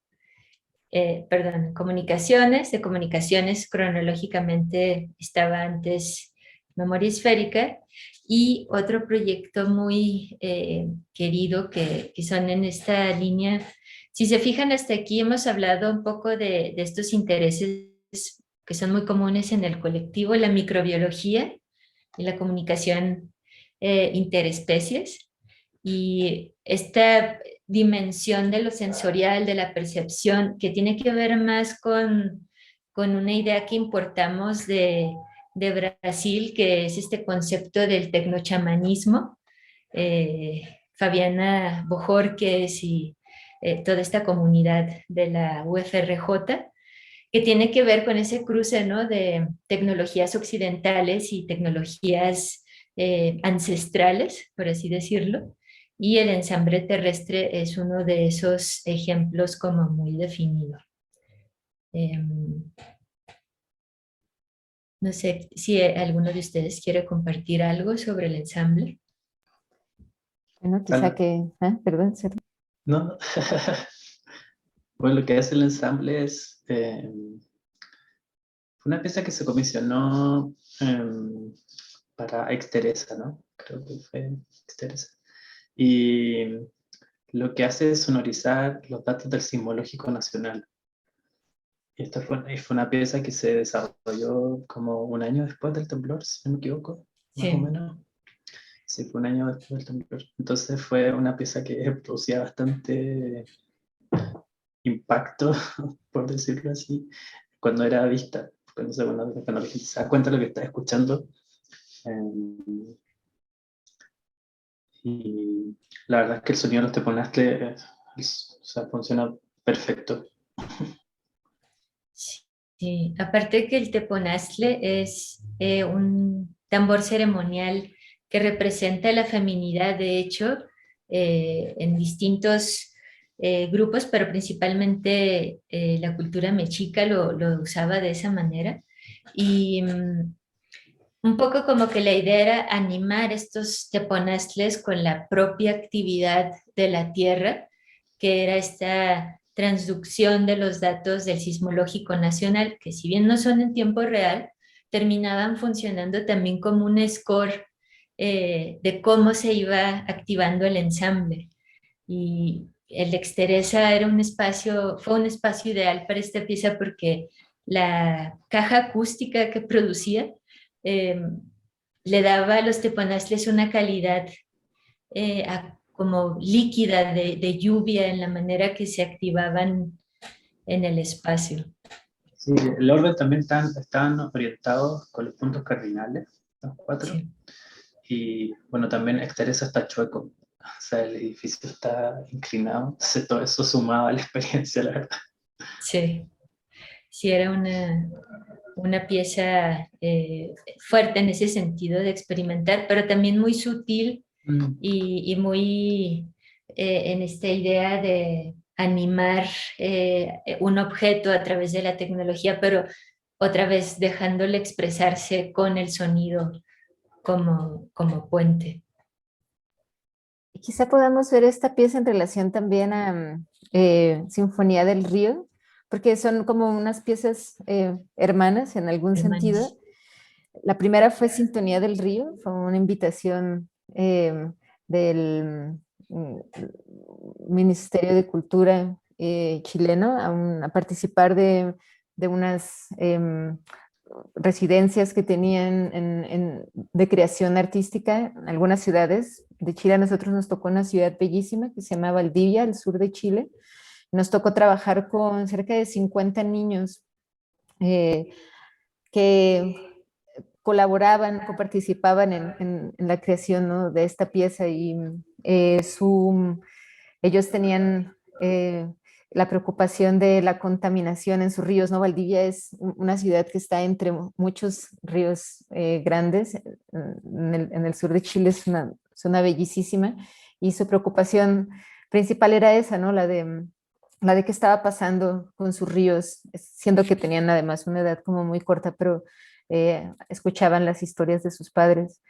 comunicaciones. De comunicaciones cronológicamente estaba antes memoria esférica, y otro proyecto muy querido que son en esta línea. Si se fijan, hasta aquí hemos hablado un poco de estos intereses que son muy comunes en el colectivo, la microbiología y la comunicación interespecies, y esta dimensión de lo sensorial, de la percepción, que tiene que ver más con una idea que importamos de Brasil, que es este concepto del tecnochamanismo. Fabiana Bojorquez y toda esta comunidad de la UFRJ, que tiene que ver con ese cruce, ¿no?, de tecnologías occidentales y tecnologías ancestrales, por así decirlo, y el ensamble terrestre es uno de esos ejemplos como muy definido. No sé si alguno de ustedes quiere compartir algo sobre el ensamble. Bueno, quizá que... perdón, Sergio. No. Bueno, lo que hace el ensamble es una pieza que se comisionó para Exteresa, ¿no? Creo que fue Exteresa. Y lo que hace es sonorizar los datos del Sismológico Nacional. Y esta fue una pieza que se desarrolló como 1 año después del temblor, si no me equivoco, más o menos. Sí, fue 1 año después del temblor. Entonces fue una pieza que producía bastante impacto, por decirlo así, cuando era vista, cuando la gente se da cuenta de lo que está escuchando. Y la verdad es que el sonido de los teponaztle funciona perfecto. Sí, aparte que el teponaztle es un tambor ceremonial que representa la feminidad, de hecho, en distintos grupos, pero principalmente la cultura mexica lo usaba de esa manera. Y un poco como que la idea era animar estos teponaztles con la propia actividad de la Tierra, que era esta transducción de los datos del Sismológico Nacional, que si bien no son en tiempo real, terminaban funcionando también como un score de cómo se iba activando el ensamble. Y el Exteresa era fue un espacio ideal para esta pieza porque la caja acústica que producía le daba a los teponaztles una calidad como líquida de lluvia en la manera que se activaban en el espacio. Sí, el orden también están orientados con los puntos cardinales, los 4. Sí. Y bueno, también Exteresa está chueco, o sea, el edificio está inclinado, entonces todo eso sumaba a la experiencia, la verdad. Sí. sí era una pieza fuerte en ese sentido de experimentar, pero también muy sutil y muy en esta idea de animar un objeto a través de la tecnología, pero otra vez dejándole expresarse con el sonido como puente. Quizá podamos ver esta pieza en relación también a Sinfonía del Río, porque son como unas piezas hermanas en algún sentido. Hermanos. La primera fue Sintonía del Río, fue una invitación del Ministerio de Cultura chileno a participar de unas residencias que tenían de creación artística en algunas ciudades de Chile. A nosotros nos tocó una ciudad bellísima que se llama Valdivia, al sur de Chile. Nos tocó trabajar con cerca de 50 niños que colaboraban, participaban en la creación, ¿no?, de esta pieza y ellos tenían la preocupación de la contaminación en sus ríos, ¿no? Valdivia es una ciudad que está entre muchos ríos grandes en el sur de Chile, es una zona bellísima y su preocupación principal era esa, ¿no? La de qué estaba pasando con sus ríos, siendo que tenían además una edad como muy corta, pero escuchaban las historias de sus padres.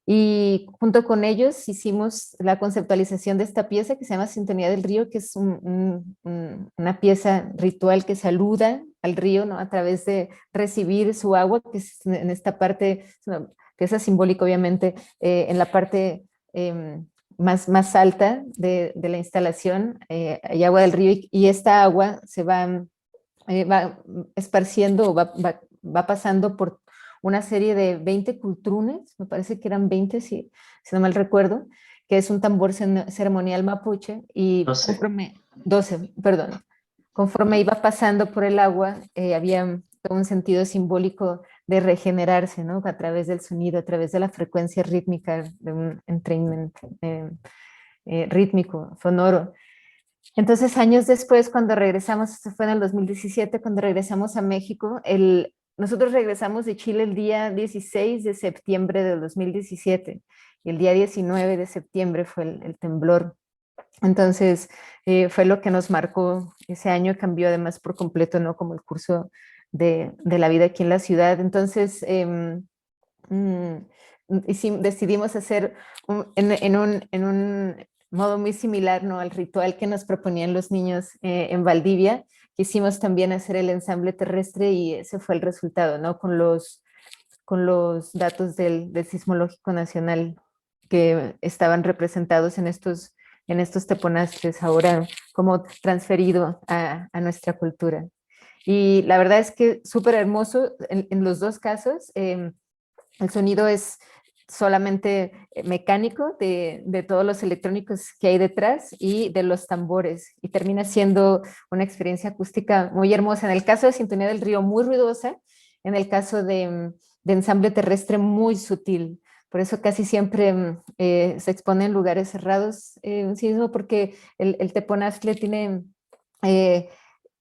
Y junto con ellos hicimos la conceptualización de esta pieza que se llama Sintonía del Río, que es una pieza ritual que saluda al río, ¿no?, a través de recibir su agua, que es en esta parte, es una pieza simbólica obviamente, en la parte más alta de la instalación, hay agua del río y esta agua se va esparciendo o va pasando por una serie de 20 cultrunes, me parece que eran 20 si no mal recuerdo, que es un tambor ceremonial mapuche, y 12. 12, perdón, conforme iba pasando por el agua, había todo un sentido simbólico de regenerarse, ¿no?, a través del sonido, a través de la frecuencia rítmica, de un entrainment rítmico, sonoro. Entonces, años después, cuando regresamos, esto fue en el 2017, cuando regresamos a México, nosotros regresamos de Chile el día 16 de septiembre del 2017 y el día 19 de septiembre fue el temblor. Entonces, fue lo que nos marcó ese año, cambió además por completo, ¿no?, como el curso de la vida aquí en la ciudad. Entonces, decidimos hacer en un modo muy similar, ¿no?, al ritual que nos proponían los niños en Valdivia. Quisimos también hacer el ensamble terrestre y ese fue el resultado, ¿no?, con los datos del Sismológico Nacional que estaban representados en estos teponastres, ahora como transferido a nuestra cultura. Y la verdad es que súper hermoso en los dos casos. El sonido es solamente mecánico de todos los electrónicos que hay detrás y de los tambores, y termina siendo una experiencia acústica muy hermosa. En el caso de Sintonía del Río, muy ruidosa; en el caso de ensamble terrestre, muy sutil. Por eso casi siempre se expone en lugares cerrados, sí mismo, porque el teponaztle tiene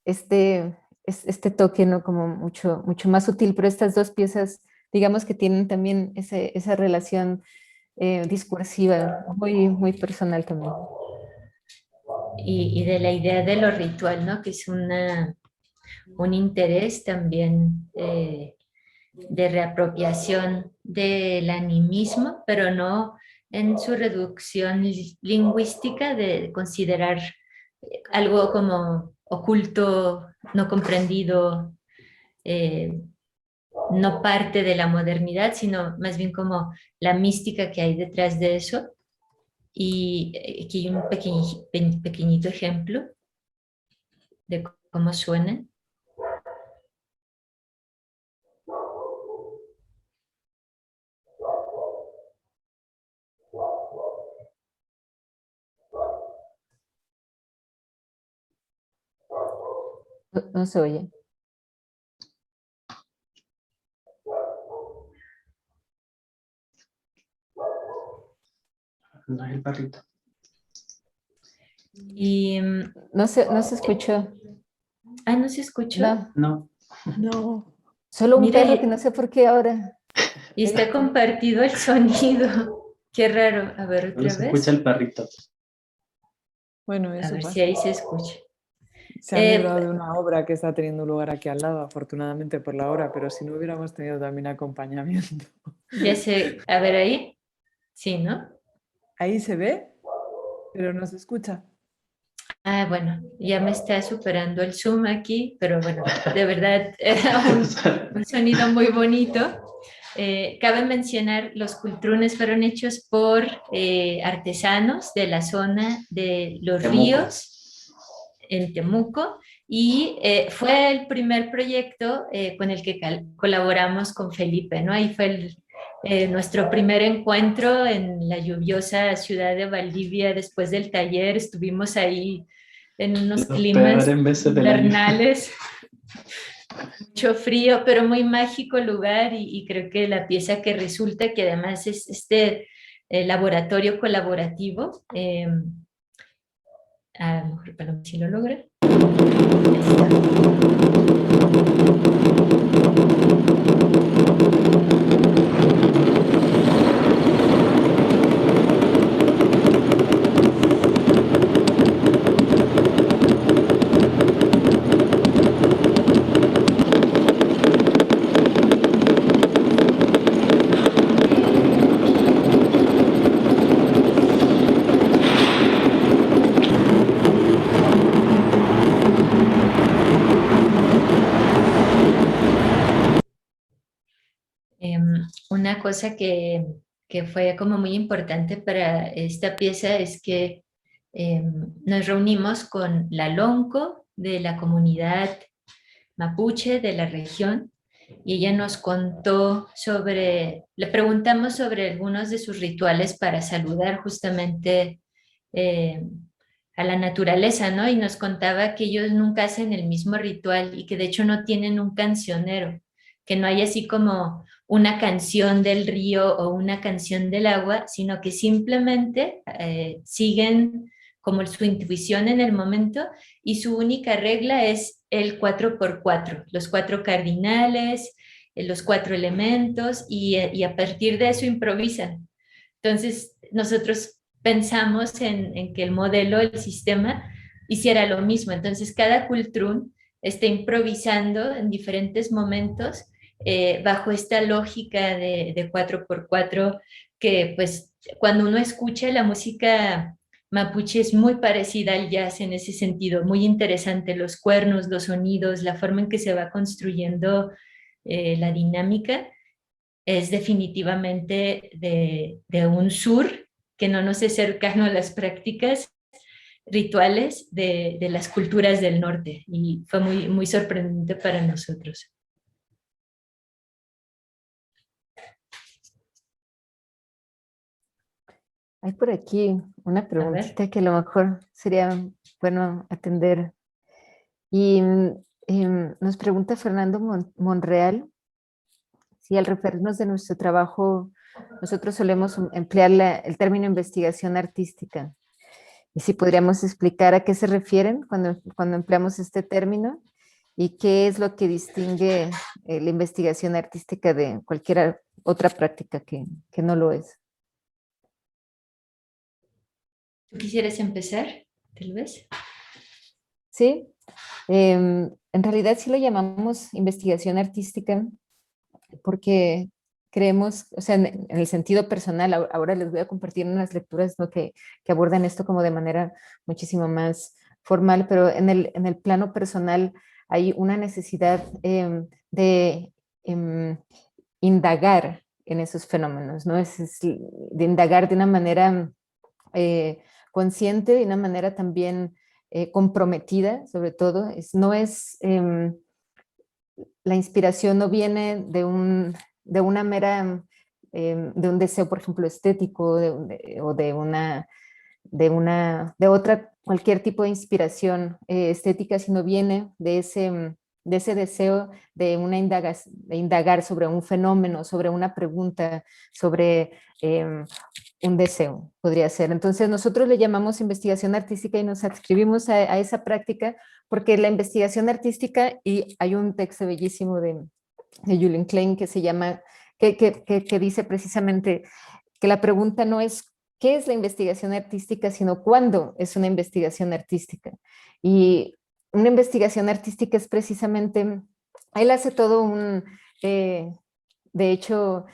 este toque, ¿no?, como mucho más sutil, pero estas dos piezas, digamos que tienen también esa relación discursiva, muy personal también. Y de la idea de lo ritual, ¿no?, que es un interés también de reapropiación del animismo, pero no en su reducción lingüística, de considerar algo como oculto, no comprendido, no parte de la modernidad, sino más bien como la mística que hay detrás de eso. Y aquí hay un pequeñito ejemplo de cómo suena. No se oye. No es el barrito. Y, No se escuchó. ¿no se escuchó? No. No. No. Solo un Mira, perro que no sé por qué ahora. y está compartido el sonido. Qué raro. A ver, Solo otra se escucha vez. el perrito. Bueno, A eso ver si pasa. ahí se escucha. Se han librado de una obra que está teniendo lugar aquí al lado, afortunadamente por la hora, pero si no hubiéramos tenido también acompañamiento. Ya sé, a ver ahí. Sí, ¿no? Ahí se ve, pero no se escucha. Ah, bueno, ya me está superando el Zoom aquí, pero bueno, de verdad era un sonido muy bonito. Cabe mencionar, los cultrunes fueron hechos por artesanos de la zona de Los Temuco. Ríos, en Temuco, y fue el primer proyecto con el que colaboramos con Felipe, ¿no? Ahí fue nuestro primer encuentro en la lluviosa ciudad de Valdivia después del taller. Estuvimos ahí en unos Los climas peores meses del año. invernales, mucho frío, pero muy mágico lugar y creo que la pieza que resulta, que además es este laboratorio colaborativo, a lo mejor para si lo logra. Ahí está. Una cosa que fue como muy importante para esta pieza es que nos reunimos con la Lonco de la comunidad mapuche de la región y ella nos contó sobre, le preguntamos sobre algunos de sus rituales para saludar justamente eh, a la naturaleza, ¿no? Y nos contaba que ellos nunca hacen el mismo ritual y que de hecho no tienen un cancionero, que no hay así como una canción del río o una canción del agua, sino que simplemente siguen como su intuición en el momento y su única regla es el 4x4, los 4 cardinales, los 4 elementos y a partir de eso improvisan. Entonces, nosotros pensamos en que el modelo, el sistema, hiciera lo mismo. Entonces, cada cultrún está improvisando en diferentes momentos bajo esta lógica de 4x4 que pues cuando uno escucha la música mapuche es muy parecida al jazz en ese sentido, muy interesante, los cuernos, los sonidos, la forma en que se va construyendo la dinámica es definitivamente de un sur que no nos es cercano a las prácticas rituales de las culturas del norte y fue muy, muy sorprendente para nosotros. Hay por aquí una A ver. preguntita que a lo mejor sería bueno atender. Y nos pregunta Fernando Monreal si al referirnos de nuestro trabajo nosotros solemos emplear el término investigación artística. Y si podríamos explicar a qué se refieren cuando empleamos este término y qué es lo que distingue la investigación artística de cualquier otra práctica que no lo es. ¿Tú quisieras empezar, tal vez? Sí, en realidad sí lo llamamos investigación artística porque creemos, o sea, en el sentido personal, ahora les voy a compartir unas lecturas, ¿no? que abordan esto como de manera muchísimo más formal, pero en el plano personal hay una necesidad de indagar en esos fenómenos, ¿no? Es de indagar de una manera consciente, de una manera también comprometida, sobre todo. No es la inspiración no viene de una mera, de un deseo, por ejemplo, estético o de otra, cualquier tipo de inspiración estética, sino viene de ese de ese deseo de de indagar sobre un fenómeno, sobre una pregunta, sobre un deseo, podría ser. Entonces nosotros le llamamos investigación artística y nos adscribimos a esa práctica porque la investigación artística, y hay un texto bellísimo de Julian Klein que se llama, que dice precisamente que la pregunta no es qué es la investigación artística, sino cuándo es una investigación artística. Y una investigación artística es precisamente, él hace todo de hecho,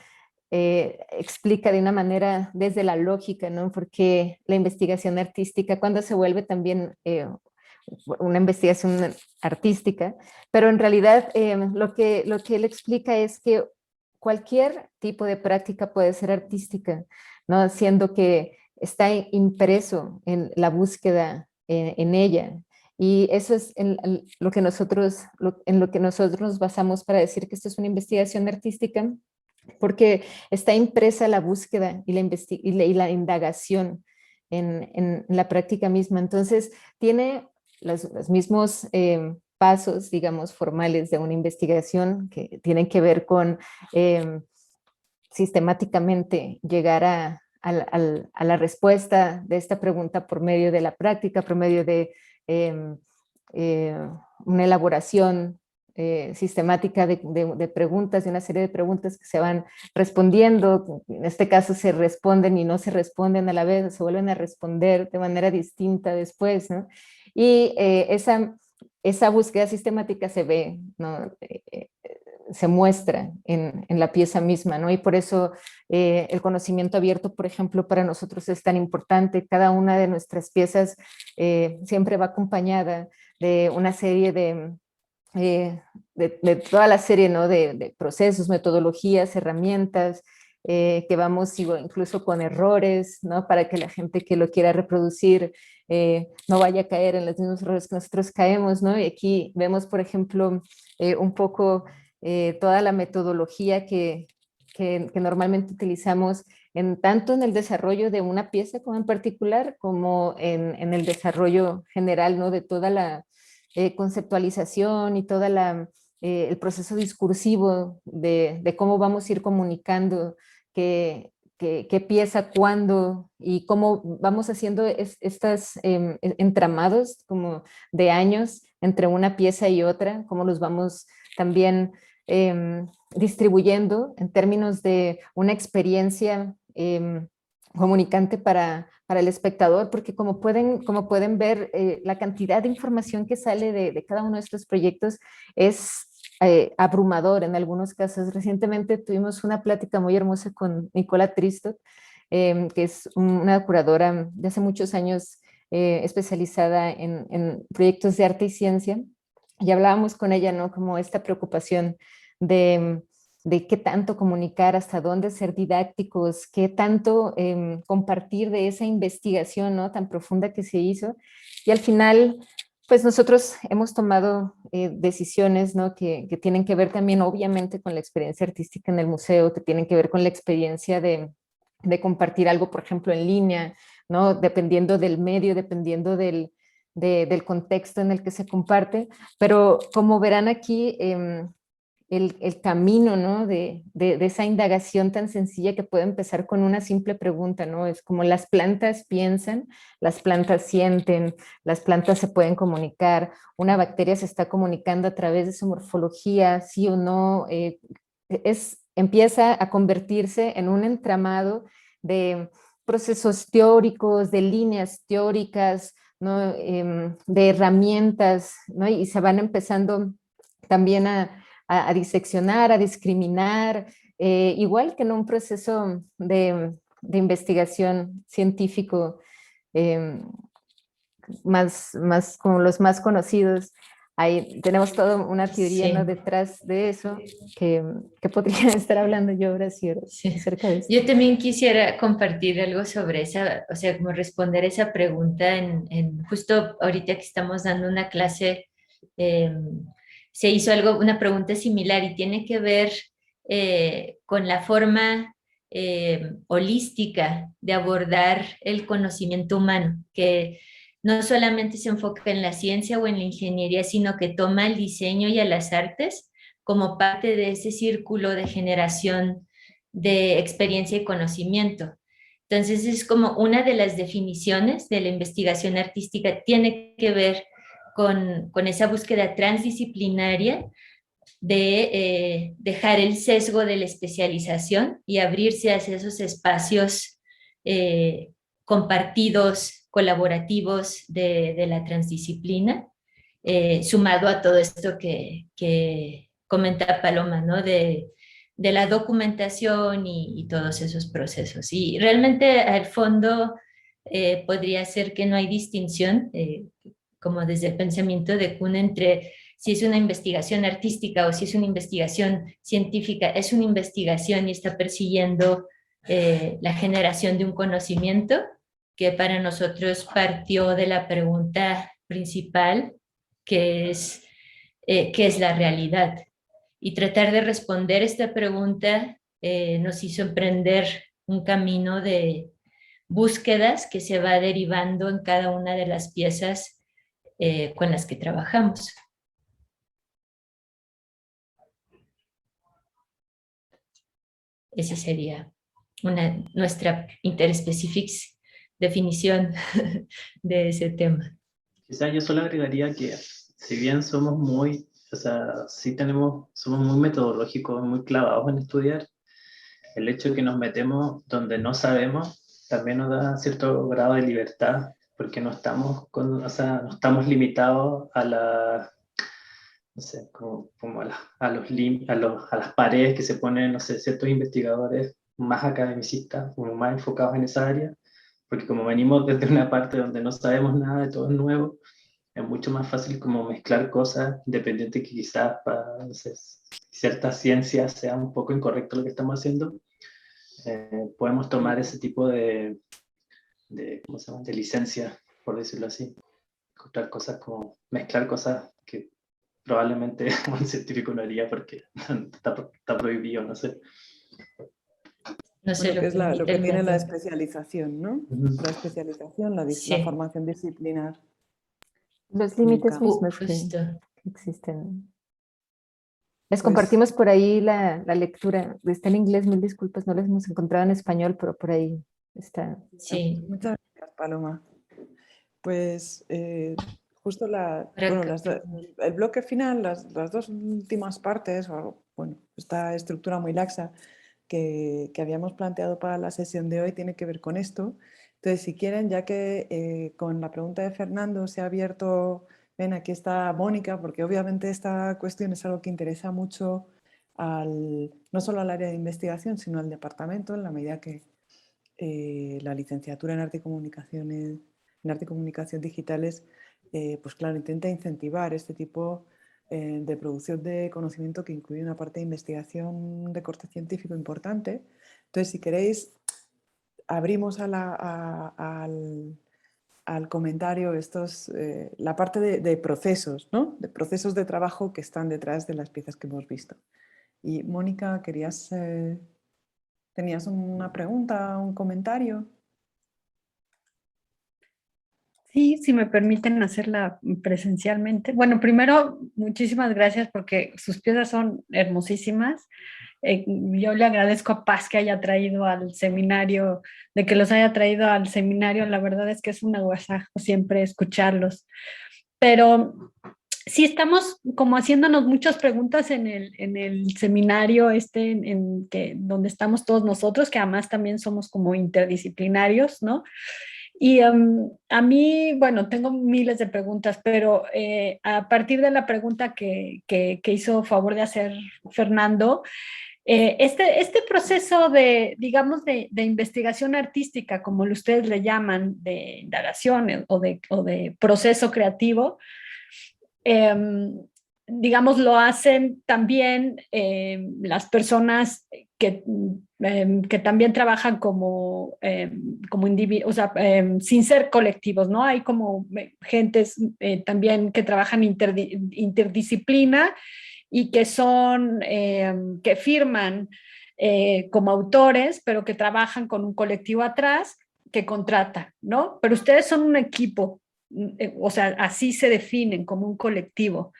explica de una manera desde la lógica, ¿no? Porque la investigación artística, cuando se vuelve también una investigación artística, pero en realidad lo que él explica es que cualquier tipo de práctica puede ser artística, ¿no? Siendo que está impreso en la búsqueda en ella. Y eso es en lo que nosotros nos basamos para decir que esto es una investigación artística, porque está impresa la búsqueda y la indagación en la práctica misma. Entonces, tiene los mismos pasos, digamos, formales de una investigación que tienen que ver con sistemáticamente llegar a la respuesta de esta pregunta por medio de la práctica, por medio de una elaboración sistemática de preguntas, de una serie de preguntas que se van respondiendo. En este caso se responden y no se responden a la vez, se vuelven a responder de manera distinta después, ¿no? Y esa búsqueda sistemática se ve, ¿no? Se muestra en la pieza misma, ¿no? Y por eso el conocimiento abierto, por ejemplo, para nosotros es tan importante. Cada una de nuestras piezas siempre va acompañada de una serie de toda la serie, ¿no? de procesos, metodologías, herramientas, que vamos incluso con errores, ¿no? Para que la gente que lo quiera reproducir no vaya a caer en los mismos errores que nosotros caemos, ¿no? Y aquí vemos, por ejemplo, un poco toda la metodología que normalmente utilizamos tanto en el desarrollo de una pieza como en particular, como en el desarrollo general, ¿no? De toda la conceptualización y todo el proceso discursivo de cómo vamos a ir comunicando qué pieza, cuándo y cómo vamos haciendo estos entramados como de años entre una pieza y otra, cómo los vamos también distribuyendo en términos de una experiencia comunicante para el espectador, porque como pueden ver, la cantidad de información que sale de cada uno de estos proyectos es abrumador en algunos casos. Recientemente tuvimos una plática muy hermosa con Nicola Tristot, que es una curadora de hace muchos años especializada en proyectos de arte y ciencia, y hablábamos con ella, ¿no? Como esta preocupación de qué tanto comunicar, hasta dónde ser didácticos, qué tanto compartir de esa investigación, ¿no? Tan profunda que se hizo. Y al final, pues nosotros hemos tomado decisiones, ¿no? que tienen que ver también obviamente con la experiencia artística en el museo, que tienen que ver con la experiencia de compartir algo, por ejemplo, en línea, ¿no? Dependiendo del medio, dependiendo del contexto en el que se comparte. Pero como verán aquí, el camino, ¿no? de esa indagación tan sencilla que puede empezar con una simple pregunta, ¿no? Es como las plantas piensan, las plantas sienten, las plantas se pueden comunicar, una bacteria se está comunicando a través de su morfología, sí o no, empieza a convertirse en un entramado de procesos teóricos, de líneas teóricas, ¿no? De herramientas, ¿no? Y se van empezando también a diseccionar, a discriminar, igual que en un proceso de investigación científico más como los más conocidos. Ahí tenemos toda una teoría, Sí. ¿no? Detrás de eso, que podría estar hablando yo ahora Sí. acerca de eso. Yo también quisiera compartir algo sobre esa, o sea, como responder esa pregunta justo ahorita que estamos dando una clase, se hizo una pregunta similar y tiene que ver con la forma holística de abordar el conocimiento humano, que no solamente se enfoca en la ciencia o en la ingeniería, sino que toma el diseño y a las artes como parte de ese círculo de generación de experiencia y conocimiento. Entonces es como una de las definiciones de la investigación artística, tiene que ver con esa búsqueda transdisciplinaria de dejar el sesgo de la especialización y abrirse hacia esos espacios compartidos, colaborativos de la transdisciplina, sumado a todo esto que comenta Paloma, ¿no? De la documentación y todos esos procesos. Y realmente al fondo podría ser que no hay distinción, como desde el pensamiento de Kuhn, entre si es una investigación artística o si es una investigación científica. Es una investigación y está persiguiendo la generación de un conocimiento que para nosotros partió de la pregunta principal, que es ¿qué es la realidad? Y tratar de responder esta pregunta nos hizo emprender un camino de búsquedas que se va derivando en cada una de las piezas con las que trabajamos. Esa sería nuestra interespecífica definición de ese tema. Quizá yo solo agregaría que si bien somos muy, o sea, somos muy metodológicos, muy clavados en estudiar, el hecho de que nos metemos donde no sabemos también nos da cierto grado de libertad, porque no estamos, no estamos limitados a la, no sé, como a las paredes que se ponen, no sé, ciertos investigadores más academicistas, como más enfocados en esa área, porque como venimos desde una parte donde no sabemos nada, de todo es nuevo, es mucho más fácil como mezclar cosas, independiente que quizás para, no sé, ciertas ciencias sea un poco incorrecto lo que estamos haciendo. Podemos tomar ese tipo ¿cómo se llama? De licencia, por decirlo así. Encontrar cosas como, mezclar cosas que probablemente un científico no haría porque está prohibido, no sé. No sé Bueno, que es lo que el tiene la método. especialización, ¿no? Ujú. La especialización, la Sí, formación disciplinar Los en el límites campo. mismos justo. que existen. Les Pues, compartimos por ahí la lectura. Está en inglés, mil disculpas, no les hemos encontrado en español, pero por ahí está. Sí, muchas gracias, Paloma. Pues justo para el bloque final, las dos últimas partes, o bueno, esta estructura muy laxa que habíamos planteado para la sesión de hoy tiene que ver con esto. Entonces, si quieren, ya que con la pregunta de Fernando se ha abierto, ven, aquí está Mónica, porque obviamente esta cuestión es algo que interesa mucho no solo al área de investigación, sino al departamento, en la medida que la licenciatura en Arte y Comunicación Digitales, pues claro, intenta incentivar este tipo de producción de conocimiento que incluye una parte de investigación de corte científico importante. Entonces, si queréis, abrimos al comentario la parte de procesos, ¿no? De procesos de trabajo que están detrás de las piezas que hemos visto. Y Mónica, ¿tenías una pregunta, un comentario? Sí, si me permiten hacerla presencialmente. Bueno, primero, muchísimas gracias porque sus piezas son hermosísimas. Yo le agradezco a Paz que haya traído al seminario, de que los haya traído al seminario. La verdad es que es un agasajo siempre escucharlos. Pero sí estamos como haciéndonos muchas preguntas en el seminario donde estamos todos nosotros, que además también somos como interdisciplinarios, ¿no? Y a mí, bueno, tengo miles de preguntas, pero a partir de la pregunta que hizo favor de hacer Fernando, este proceso de, digamos, de investigación artística, como ustedes le llaman, de indagación o de proceso creativo, digamos, lo hacen también las personas que también trabajan como individuos, o sea, sin ser colectivos, ¿no? Hay como gentes también que trabajan interdisciplina y que que firman como autores, pero que trabajan con un colectivo atrás que contrata, ¿no? Pero ustedes son un equipo o sea, así se definen como un colectivo.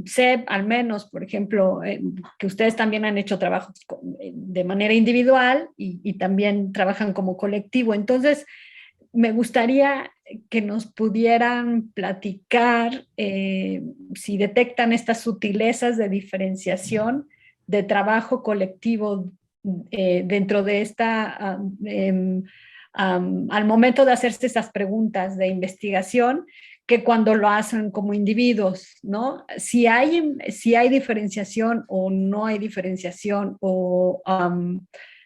Sé al menos, por ejemplo, que ustedes también han hecho trabajos de manera individual y también trabajan como colectivo. Entonces, me gustaría que nos pudieran platicar si detectan estas sutilezas de diferenciación de trabajo colectivo dentro de esta, al momento de hacerse estas preguntas de investigación, que cuando lo hacen como individuos, ¿no? Si hay diferenciación o no hay diferenciación, o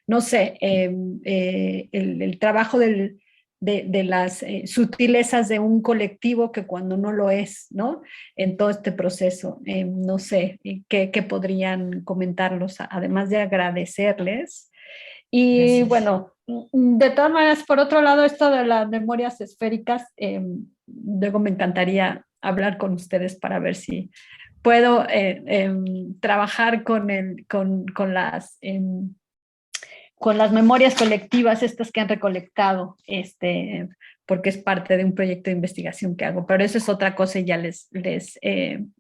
no sé, el trabajo de las sutilezas de un colectivo que cuando no lo es, ¿no? En todo este proceso. No sé, ¿qué podrían comentarlos, además de agradecerles? Y Gracias. bueno, de todas maneras, por otro lado, esto de las memorias esféricas, luego me encantaría hablar con ustedes para ver si puedo trabajar con las memorias colectivas, estas que han recolectado, porque es parte de un proyecto de investigación que hago. Pero eso es otra cosa y ya les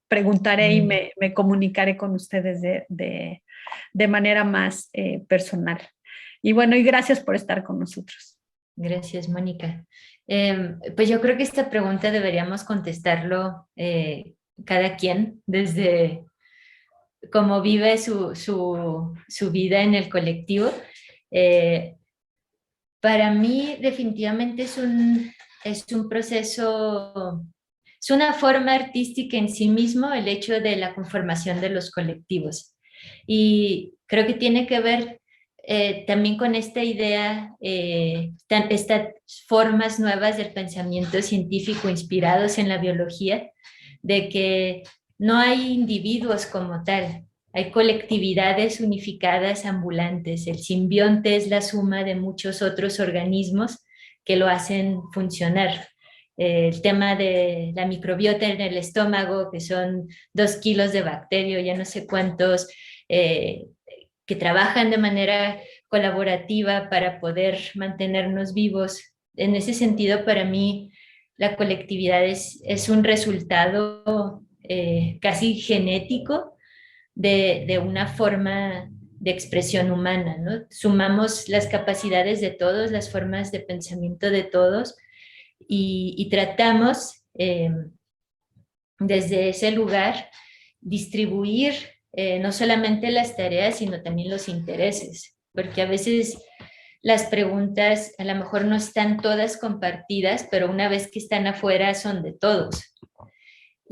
preguntaré y me comunicaré con ustedes de manera más personal. Y bueno, y gracias por estar con nosotros. Gracias, Mónica. Pues yo creo que esta pregunta deberíamos contestarlo cada quien desde cómo vive su vida en el colectivo. Para mí definitivamente es un proceso, es una forma artística en sí mismo el hecho de la conformación de los colectivos. Y creo que tiene que ver también con esta idea, estas formas nuevas del pensamiento científico inspirados en la biología, de que no hay individuos como tal, hay colectividades unificadas ambulantes. El simbionte es la suma de muchos otros organismos que lo hacen funcionar. El tema de la microbiota en el estómago, que son 2 kilos de bacterio, ya no sé cuántos, que trabajan de manera colaborativa para poder mantenernos vivos. En ese sentido, para mí, la colectividad es un resultado casi genético de una forma de expresión humana, ¿no? Sumamos las capacidades de todos, las formas de pensamiento de todos y tratamos desde ese lugar distribuir no solamente las tareas, sino también los intereses, porque a veces las preguntas a lo mejor no están todas compartidas, pero una vez que están afuera son de todos.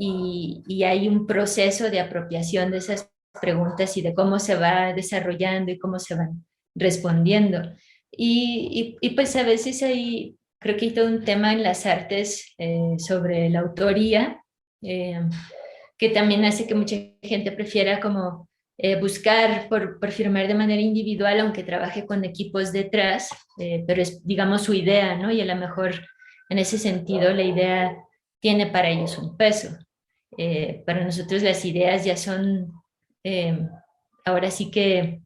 Y hay un proceso de apropiación de esas preguntas y de cómo se va desarrollando y cómo se van respondiendo. Y pues a veces creo que hay todo un tema en las artes sobre la autoría, que también hace que mucha gente prefiera como buscar por firmar de manera individual, aunque trabaje con equipos detrás, pero es, digamos, su idea, ¿no? Y a lo mejor en ese sentido la idea tiene para ellos un peso. Para nosotros las ideas ya son, ahora sí que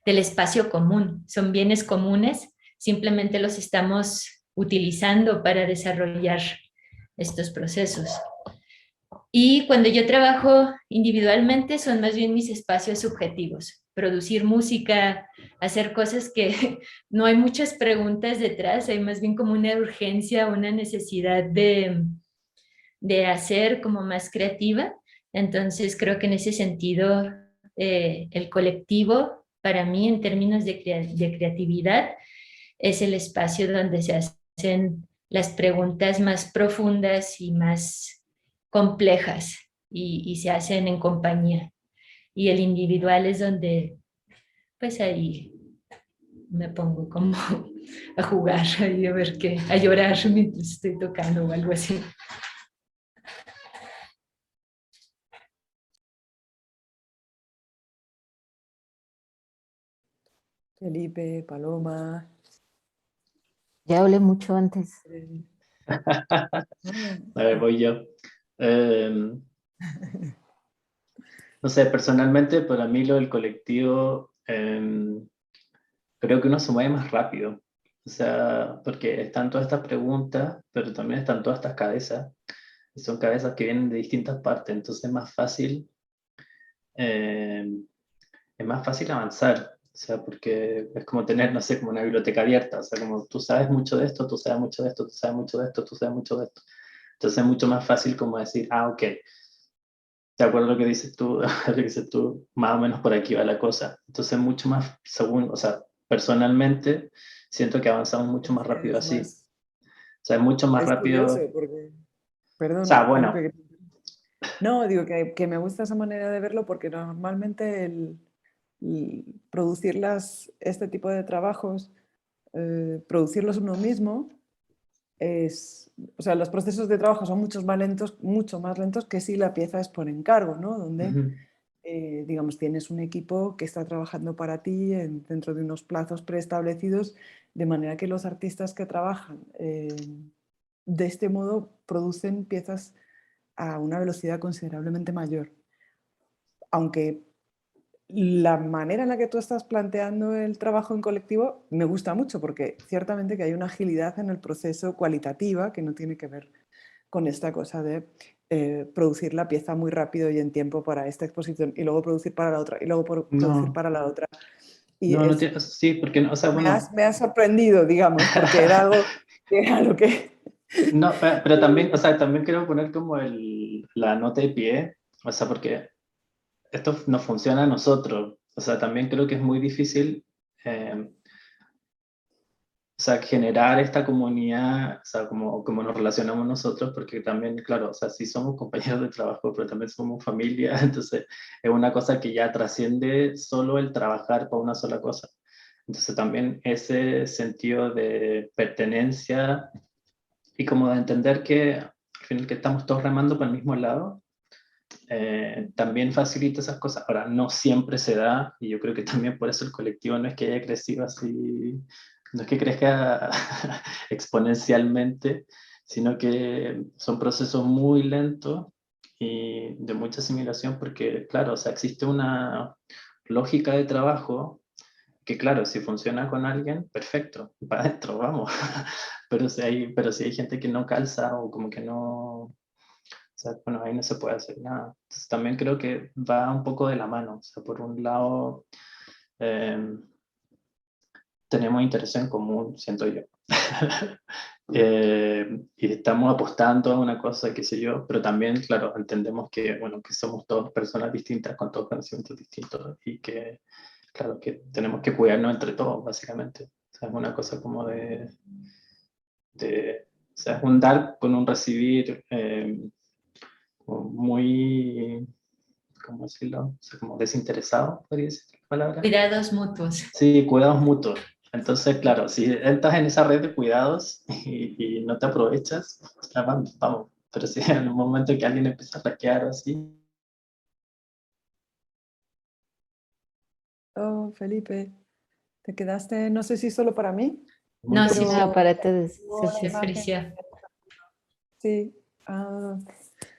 del espacio común, son bienes comunes, simplemente los estamos utilizando para desarrollar estos procesos. Y cuando yo trabajo individualmente son más bien mis espacios subjetivos, producir música, hacer cosas que no hay muchas preguntas detrás, hay más bien como una urgencia, una necesidad de hacer como más creativa. Entonces creo que en ese sentido el colectivo para mí en términos de creatividad es el espacio donde se hacen las preguntas más profundas y más complejas y se hacen en compañía. Y el individual es donde pues ahí me pongo como a jugar y a ver qué, a llorar mientras estoy tocando o algo así. Felipe, Paloma. Ya hablé mucho antes. A ver, voy yo. No sé, personalmente para mí lo del colectivo, creo que uno se mueve más rápido. O O sea, porque están todas estas preguntas, pero también están todas estas cabezas, y son cabezas que vienen de distintas partes, entonces eh, es más fácil avanzar. O sea, porque es como tener, no sé, como una biblioteca abierta, o sea, como tú sabes mucho de esto, tú sabes mucho de esto, tú sabes mucho de esto, tú sabes mucho de esto. Entonces es mucho más fácil como decir, ah, ok, de acuerdo a lo que dices tú, lo que dices tú, más o menos por aquí va la cosa. Entonces mucho más, según, o sea, personalmente, siento que avanzamos mucho más rápido Es así. más, O sea, es mucho más es rápido. curioso O porque, sea, perdona, bueno, Felipe. No, digo que me gusta esa manera de verlo porque normalmente el producir este tipo de trabajos, producirlos uno mismo, o sea, los procesos de trabajo son mucho más lentos que si la pieza es por encargo, ¿no? Donde, ujú, digamos, tienes un equipo que está trabajando para ti dentro de unos plazos preestablecidos, de manera que los artistas que trabajan de este modo producen piezas a una velocidad considerablemente mayor. Aunque la manera en la que tú estás planteando el trabajo en colectivo me gusta mucho porque ciertamente que hay una agilidad en el proceso cualitativa que no tiene que ver con esta cosa de producir la pieza muy rápido y en tiempo para esta exposición y luego producir para la otra y luego producir no, para la otra. Y no, no tiene, sí, porque, no, o sea, bueno, me ha sorprendido, digamos, porque era algo que era lo que... no, pero también, o sea, también quiero poner como la nota de pie, o sea, porque esto no funciona a nosotros, o sea, también creo que es muy difícil, o sea, generar esta comunidad, o sea, como nos relacionamos nosotros, porque también, claro, o sea, sí somos compañeros de trabajo, pero también somos familia, entonces es una cosa que ya trasciende solo el trabajar para una sola cosa. Entonces también ese sentido de pertenencia y como de entender que al final que estamos todos remando para el mismo lado, también facilita esas cosas. Ahora, no siempre se da, y yo creo que también por eso el colectivo no es que haya crecido así, no es que crezca exponencialmente, sino que son procesos muy lentos y de mucha asimilación, porque, claro, o sea, existe una lógica de trabajo que, claro, si funciona con alguien, perfecto, para adentro, vamos. Pero si hay gente que no calza o como que no, o sea, bueno, ahí no se puede hacer nada. Entonces, también creo que va un poco de la mano. O sea, por un lado, eh, tenemos intereses en común, siento yo. Y estamos apostando a una cosa, qué sé yo, pero también, claro, entendemos que, bueno, que somos todas personas distintas, con todos conocimientos distintos, y que, claro, que tenemos que cuidarnos entre todos, básicamente. O sea, es una cosa como o sea, es un dar con un recibir muy, ¿cómo decirlo? O sea, como desinteresado, podría decir la palabra. Cuidados mutuos. Sí, cuidados mutuos. Entonces, claro, si entras en esa red de cuidados y no te aprovechas, ya vamos, vamos. Pero si en un momento que alguien empieza a hackear o así, Oh, Felipe, te quedaste, no sé si solo para mí, muy No, sí, difícil. No, pero para todos. no, la se imagen, frició. sí. Ah,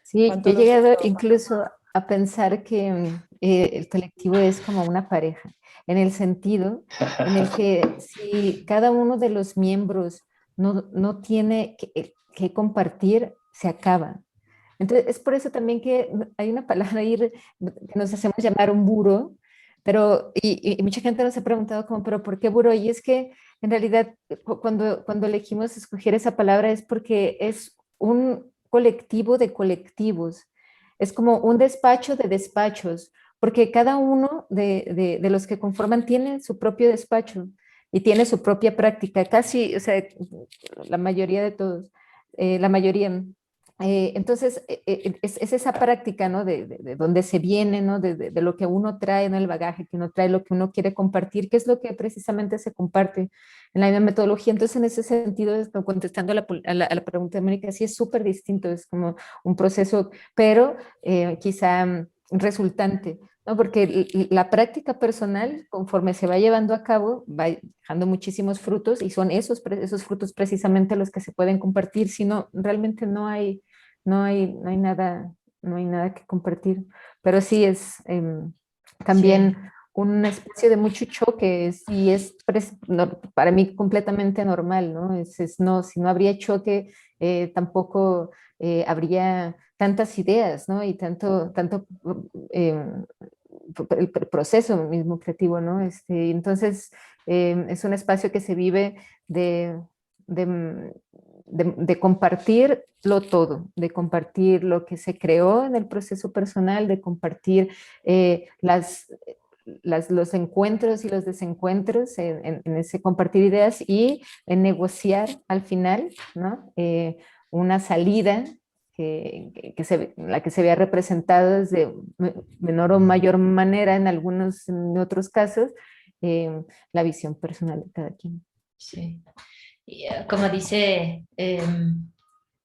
Sí, yo ¿cuánto he lo has llegado estado? incluso a pensar que el colectivo es como una pareja, en el sentido en el que si cada uno de los miembros no tiene que compartir, se acaba. Entonces, es por eso también que hay una palabra ahí que nos hacemos llamar un buro, pero, y mucha gente nos ha preguntado como, pero ¿por qué buro? Y es que en realidad cuando elegimos escoger esa palabra es porque es un colectivo de colectivos, es como un despacho de despachos, porque cada uno de los que conforman tiene su propio despacho y tiene su propia práctica, casi, o sea, la mayoría de todos, la mayoría. Entonces, es esa práctica, ¿no? De donde se viene, ¿no? De lo que uno trae en el bagaje, que uno trae, lo que uno quiere compartir, que es lo que precisamente se comparte en la misma metodología. Entonces, en ese sentido, contestando a la pregunta de Mónica, sí es súper distinto, es como un proceso, pero quizá resultante, ¿no? Porque la práctica personal, conforme se va llevando a cabo, va dejando muchísimos frutos y son esos frutos precisamente los que se pueden compartir, si no, realmente no hay nada que compartir. Pero sí es Sí. también un espacio de mucho choque y es para mí completamente normal, ¿no? No, si no habría choque, tampoco habría tantas ideas, ¿no? Y tanto el proceso mismo creativo, ¿no? Entonces, es un espacio que se vive de, de compartirlo todo, de compartir lo que se creó en el proceso personal, de compartir los encuentros y los desencuentros en ese compartir ideas y en negociar al final, ¿no? Una salida la que se vea representada desde menor o mayor manera en otros casos, la visión personal de cada quien. Sí. Y, como dice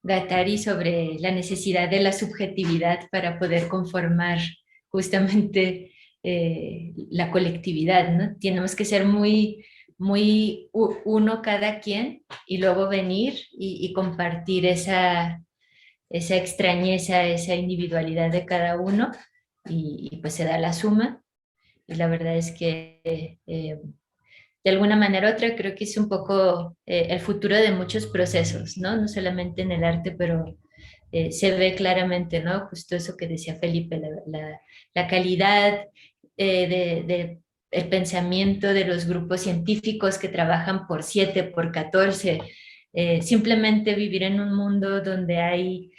Guattari sobre la necesidad de la subjetividad para poder conformar justamente la colectividad, ¿no? Tenemos que ser muy uno cada quien y luego venir y compartir esa extrañeza, esa individualidad de cada uno y pues se da la suma. Y la verdad es que de alguna manera u otra creo que es un poco el futuro de muchos procesos, ¿no? No solamente en el arte, pero se ve claramente, ¿no? Justo eso que decía Felipe, la calidad el pensamiento de los grupos científicos que trabajan por 7, por 14, simplemente vivir en un mundo donde hay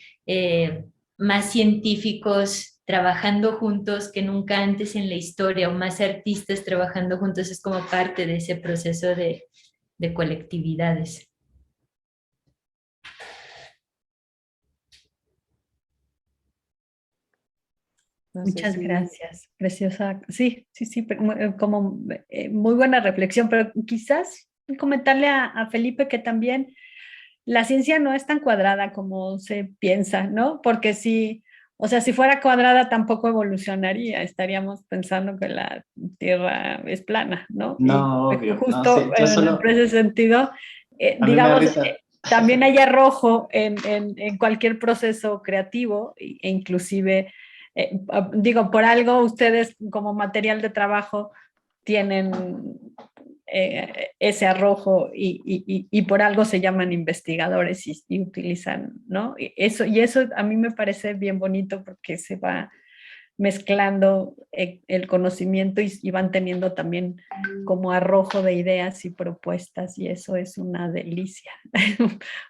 más científicos trabajando juntos que nunca antes en la historia, o más artistas trabajando juntos, es como parte de ese proceso de colectividades. No sé Muchas si- gracias, preciosa. Sí, como muy buena reflexión, pero quizás comentarle a Felipe que también la ciencia no es tan cuadrada como se piensa, ¿no? Porque si, o sea, si fuera cuadrada tampoco evolucionaría, estaríamos pensando que la Tierra es plana, ¿no? Y No, obvio. No, sí, justo yo por ese sentido, a mí me da digamos, risa. también hay arrojo en cualquier proceso creativo e inclusive, digo, por algo ustedes como material de trabajo tienen ese arrojo y por algo se llaman investigadores y utilizan, ¿no? Y eso a mí me parece bien bonito porque se va mezclando el conocimiento y van teniendo también como arrojo de ideas y propuestas y eso es una delicia.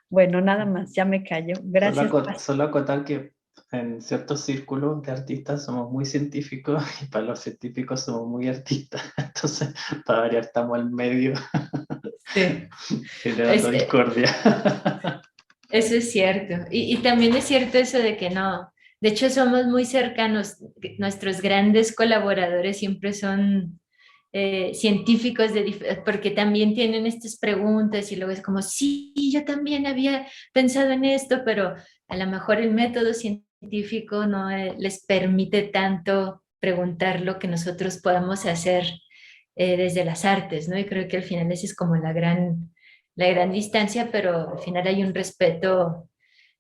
Bueno, nada más, ya me callo. Gracias. Solo acotar que en ciertos círculos de artistas somos muy científicos y para los científicos somos muy artistas. Entonces, para variar, estamos al medio, Sí. generando discordia. Eso es cierto. Y también es cierto eso de que no, de hecho somos muy cercanos, nuestros grandes colaboradores siempre son científicos, porque también tienen estas preguntas y luego es como, sí, yo también había pensado en esto, pero a lo mejor el método científico no les permite tanto preguntar lo que nosotros podamos hacer desde las artes, ¿no? Y creo que al final esa es como la gran distancia, pero al final hay un respeto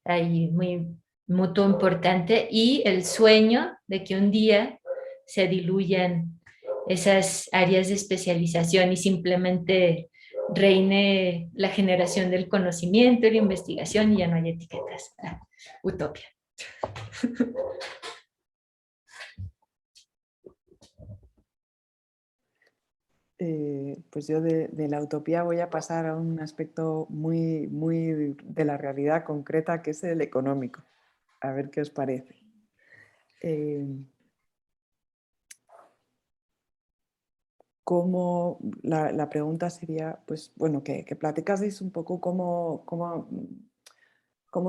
ahí muy mutuo importante y el sueño de que un día se diluyan esas áreas de especialización y simplemente reine la generación del conocimiento y la investigación y ya no hay etiquetas. Utopia. Pues yo de la utopía voy a pasar a un aspecto muy, muy de la realidad concreta, que es el económico. A ver qué os parece. La pregunta sería, pues bueno, que platicaseis un poco cómo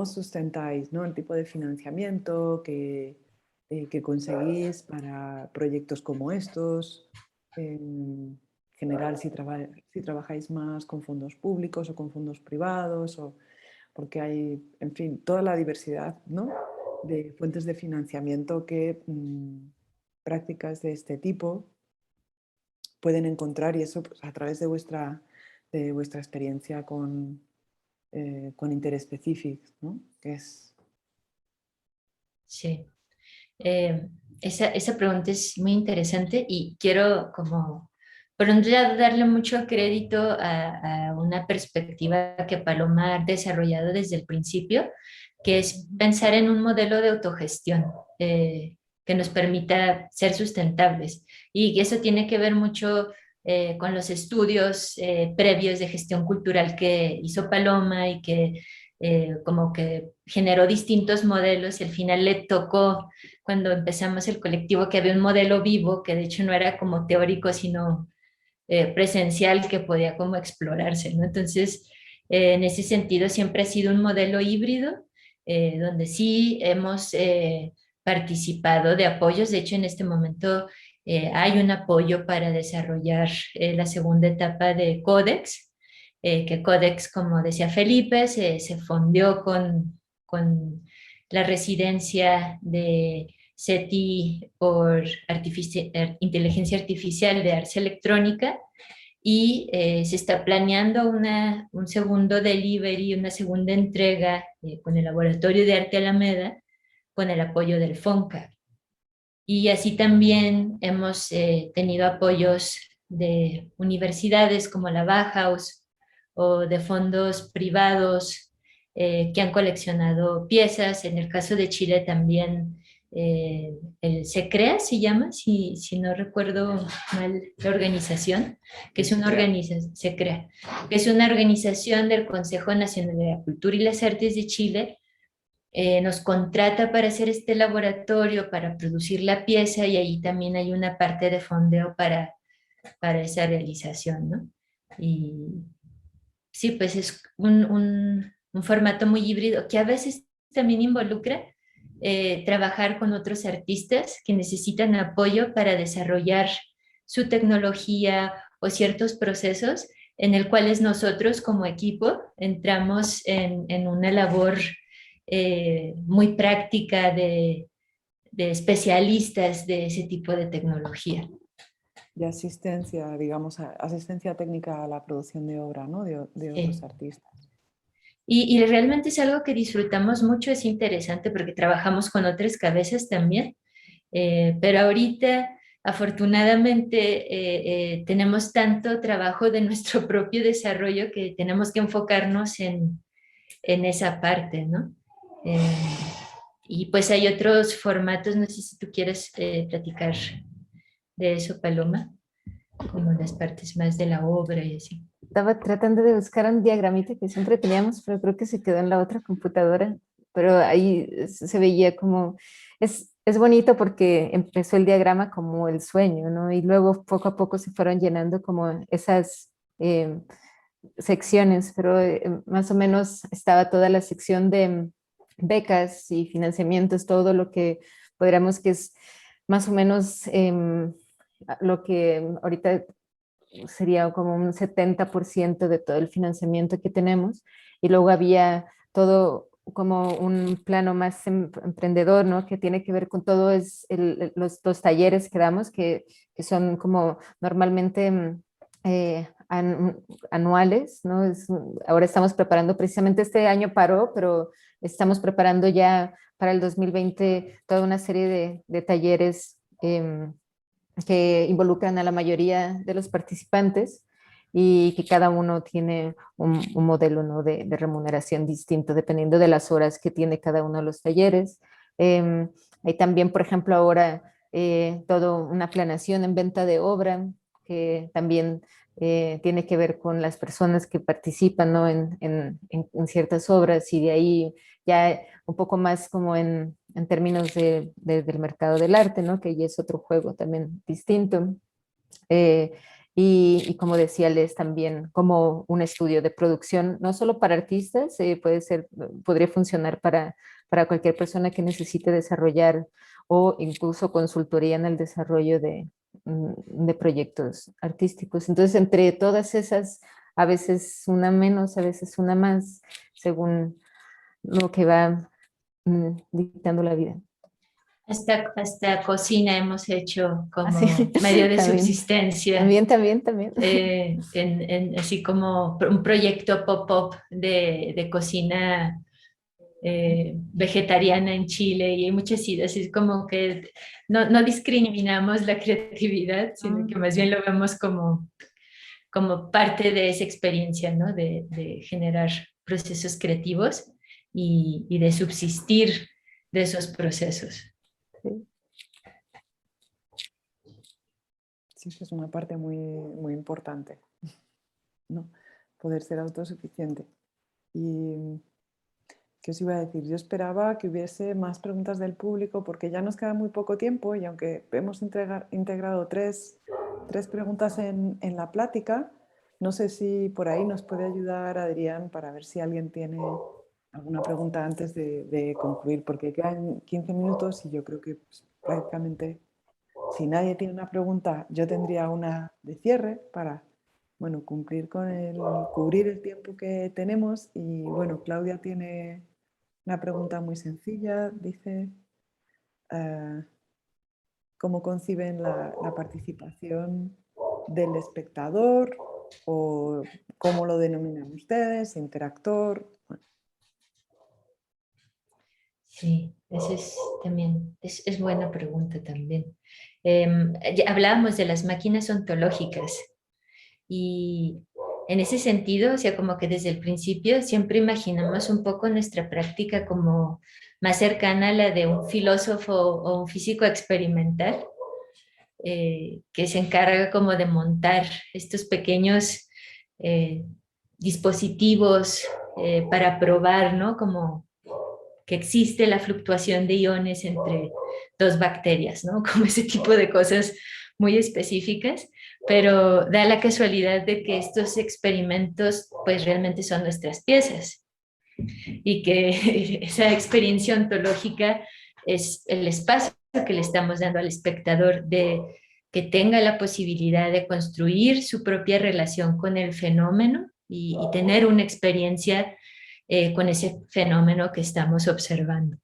sustentáis, ¿no? El tipo de financiamiento que conseguís para proyectos como estos. En general, si trabajáis más con fondos públicos o con fondos privados, porque hay, en fin, toda la diversidad, ¿no? De fuentes de financiamiento que prácticas de este tipo pueden encontrar, y eso pues, a través de vuestra experiencia con Interespecífic, ¿no? Que es... Sí. Esa pregunta es muy interesante y quiero como, por un lado, darle mucho crédito a una perspectiva que Paloma ha desarrollado desde el principio, que es pensar en un modelo de autogestión que nos permita ser sustentables. Y eso tiene que ver mucho con los estudios previos de gestión cultural que hizo Paloma y que como que generó distintos modelos y al final le tocó cuando empezamos el colectivo que había un modelo vivo que de hecho no era como teórico sino presencial que podía como explorarse, ¿no? Entonces, en ese sentido siempre ha sido un modelo híbrido donde sí hemos participado de apoyos. De hecho, en este momento hay un apoyo para desarrollar la segunda etapa de Codex, que Codex, como decía Felipe, se fundió con la residencia de SETI por inteligencia artificial de Arts Electrónica y se está planeando un segundo delivery, una segunda entrega con el Laboratorio de Arte Alameda con el apoyo del FONCA. Y así también hemos tenido apoyos de universidades como la Bauhaus o de fondos privados que han coleccionado piezas. En el caso de Chile también el SECREA se llama, si no recuerdo mal la organización, que es una organización, SECREA, que es una organización del Consejo Nacional de la Cultura y las Artes de Chile. Nos contrata para hacer este laboratorio, para producir la pieza y ahí también hay una parte de fondeo para esa realización, ¿no? Y sí, pues es un formato muy híbrido que a veces también involucra trabajar con otros artistas que necesitan apoyo para desarrollar su tecnología o ciertos procesos en el cuales nosotros como equipo entramos en una labor muy práctica de especialistas de ese tipo de tecnología. De asistencia, digamos, asistencia técnica a la producción de obra, ¿no? De otros artistas. Y realmente es algo que disfrutamos mucho, es interesante porque trabajamos con otras cabezas también, pero ahorita afortunadamente tenemos tanto trabajo de nuestro propio desarrollo que tenemos que enfocarnos en esa parte, ¿no? Y pues hay otros formatos, no sé si tú quieres platicar de eso, Paloma, como las partes más de la obra y así. Estaba tratando de buscar un diagramita que siempre teníamos, pero creo que se quedó en la otra computadora, pero ahí se veía como, es bonito porque empezó el diagrama como el sueño, ¿no? Y luego poco a poco se fueron llenando como esas secciones, pero más o menos estaba toda la sección de becas y financiamientos, todo lo que podríamos que es más o menos lo que ahorita sería como un 70% de todo el financiamiento que tenemos, y luego había todo como un plano más emprendedor, ¿no? Que tiene que ver con todo los talleres que damos, que son como normalmente anuales, ¿no? Ahora estamos preparando, precisamente este año paró, pero estamos preparando ya para el 2020 toda una serie de talleres que involucran a la mayoría de los participantes y que cada uno tiene un modelo, ¿no? de remuneración distinto dependiendo de las horas que tiene cada uno de los talleres. Hay también, por ejemplo, ahora toda una planeación en venta de obra que también tiene que ver con las personas que participan, ¿no? en ciertas obras, y de ahí ya un poco más como en términos del mercado del arte, ¿no? Que ya es otro juego también distinto. Y como decía Les, también como un estudio de producción, no solo para artistas, podría funcionar para cualquier persona que necesite desarrollar o incluso consultoría en el desarrollo de proyectos artísticos. Entonces, entre todas esas, a veces una menos, a veces una más, según lo que va dictando la vida. Hasta cocina hemos hecho como Así, medio de también, subsistencia. También. Así como un proyecto pop-up de cocina vegetariana en Chile y hay muchas ideas, es como que no discriminamos la creatividad, sino que más bien lo vemos como parte de esa experiencia, ¿no? De generar procesos creativos y de subsistir de esos procesos. Sí. Sí, que es una parte muy, muy importante, ¿no? Poder ser autosuficiente. Y ¿qué os iba a decir? Yo esperaba que hubiese más preguntas del público porque ya nos queda muy poco tiempo y aunque hemos integrado tres preguntas en la plática, no sé si por ahí nos puede ayudar Adrián para ver si alguien tiene alguna pregunta antes de concluir, porque quedan 15 minutos y yo creo que pues, prácticamente si nadie tiene una pregunta, yo tendría una de cierre para, bueno, cubrir el tiempo que tenemos. Y bueno, Claudia tiene una pregunta muy sencilla, dice, ¿cómo conciben la participación del espectador? ¿O cómo lo denominan ustedes? ¿Interactor? Bueno. Sí, esa es también, es buena pregunta también. Ya hablábamos de las máquinas ontológicas y en ese sentido, o sea, como que desde el principio siempre imaginamos un poco nuestra práctica como más cercana a la de un filósofo o un físico experimental, que se encarga como de montar estos pequeños dispositivos para probar, ¿no? Como que existe la fluctuación de iones entre dos bacterias, ¿no? Como ese tipo de cosas muy específicas, pero da la casualidad de que estos experimentos pues realmente son nuestras piezas y que esa experiencia ontológica es el espacio que le estamos dando al espectador de que tenga la posibilidad de construir su propia relación con el fenómeno y tener una experiencia con ese fenómeno que estamos observando.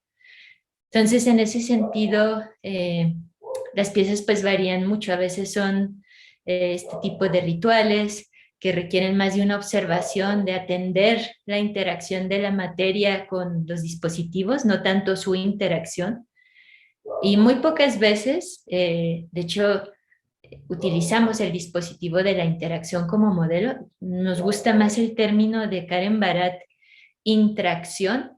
Entonces, en ese sentido, las piezas pues varían mucho. A veces son este tipo de rituales que requieren más de una observación, de atender la interacción de la materia con los dispositivos, no tanto su interacción. Y muy pocas veces, de hecho, utilizamos el dispositivo de la interacción como modelo. Nos gusta más el término de Karen Barat, intracción,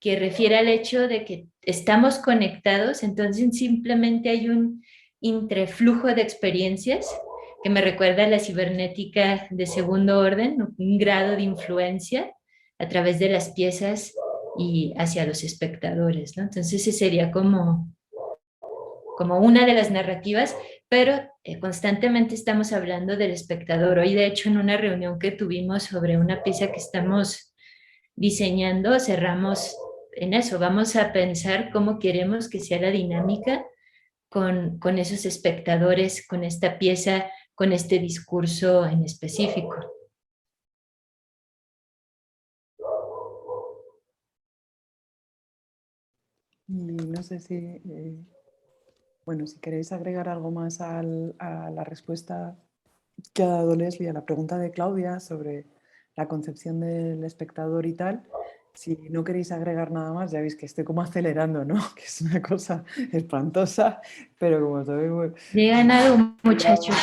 que refiere al hecho de que estamos conectados, entonces simplemente hay un interflujo de experiencias que me recuerda a la cibernética de segundo orden, un grado de influencia a través de las piezas y hacia los espectadores, ¿no? Entonces ese sería como una de las narrativas, pero constantemente estamos hablando del espectador. Hoy, de hecho, en una reunión que tuvimos sobre una pieza que estamos diseñando, cerramos en eso. Vamos a pensar cómo queremos que sea la dinámica con esos espectadores, con esta pieza, con este discurso en específico. Y no sé si, bueno, si queréis agregar algo más a la respuesta que ha dado Leslie a la pregunta de Claudia sobre la concepción del espectador y tal. Si no queréis agregar nada más, ya veis que estoy como acelerando, ¿no? Que es una cosa espantosa, pero como soy muy... Digan algo, muchachos.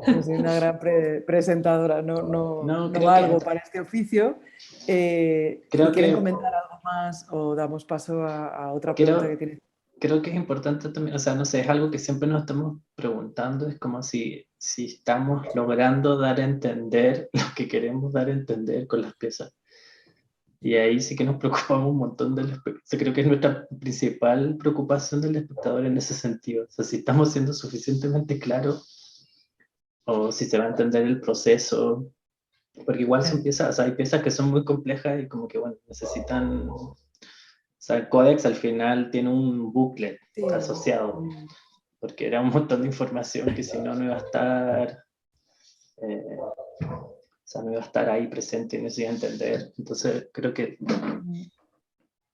No soy una gran presentadora, no creo valgo que- para este oficio. Si quieren comentar algo más o damos paso a otra pregunta que tiene. Creo que es importante también, o sea, no sé, es algo que siempre nos estamos preguntando, es como si estamos logrando dar a entender lo que queremos dar a entender con las piezas. Y ahí sí que nos preocupamos un montón del espectador. O sea, creo que es nuestra principal preocupación del espectador en ese sentido. O sea, si estamos siendo suficientemente claros o si se va a entender el proceso, porque igual son piezas, o sea, hay piezas que son muy complejas y como que, bueno, necesitan... O sea, el códex al final tiene un booklet asociado, porque era un montón de información que si no, no iba a estar... o sea, no iba a estar ahí presente y no se iba a entender. Entonces, creo que...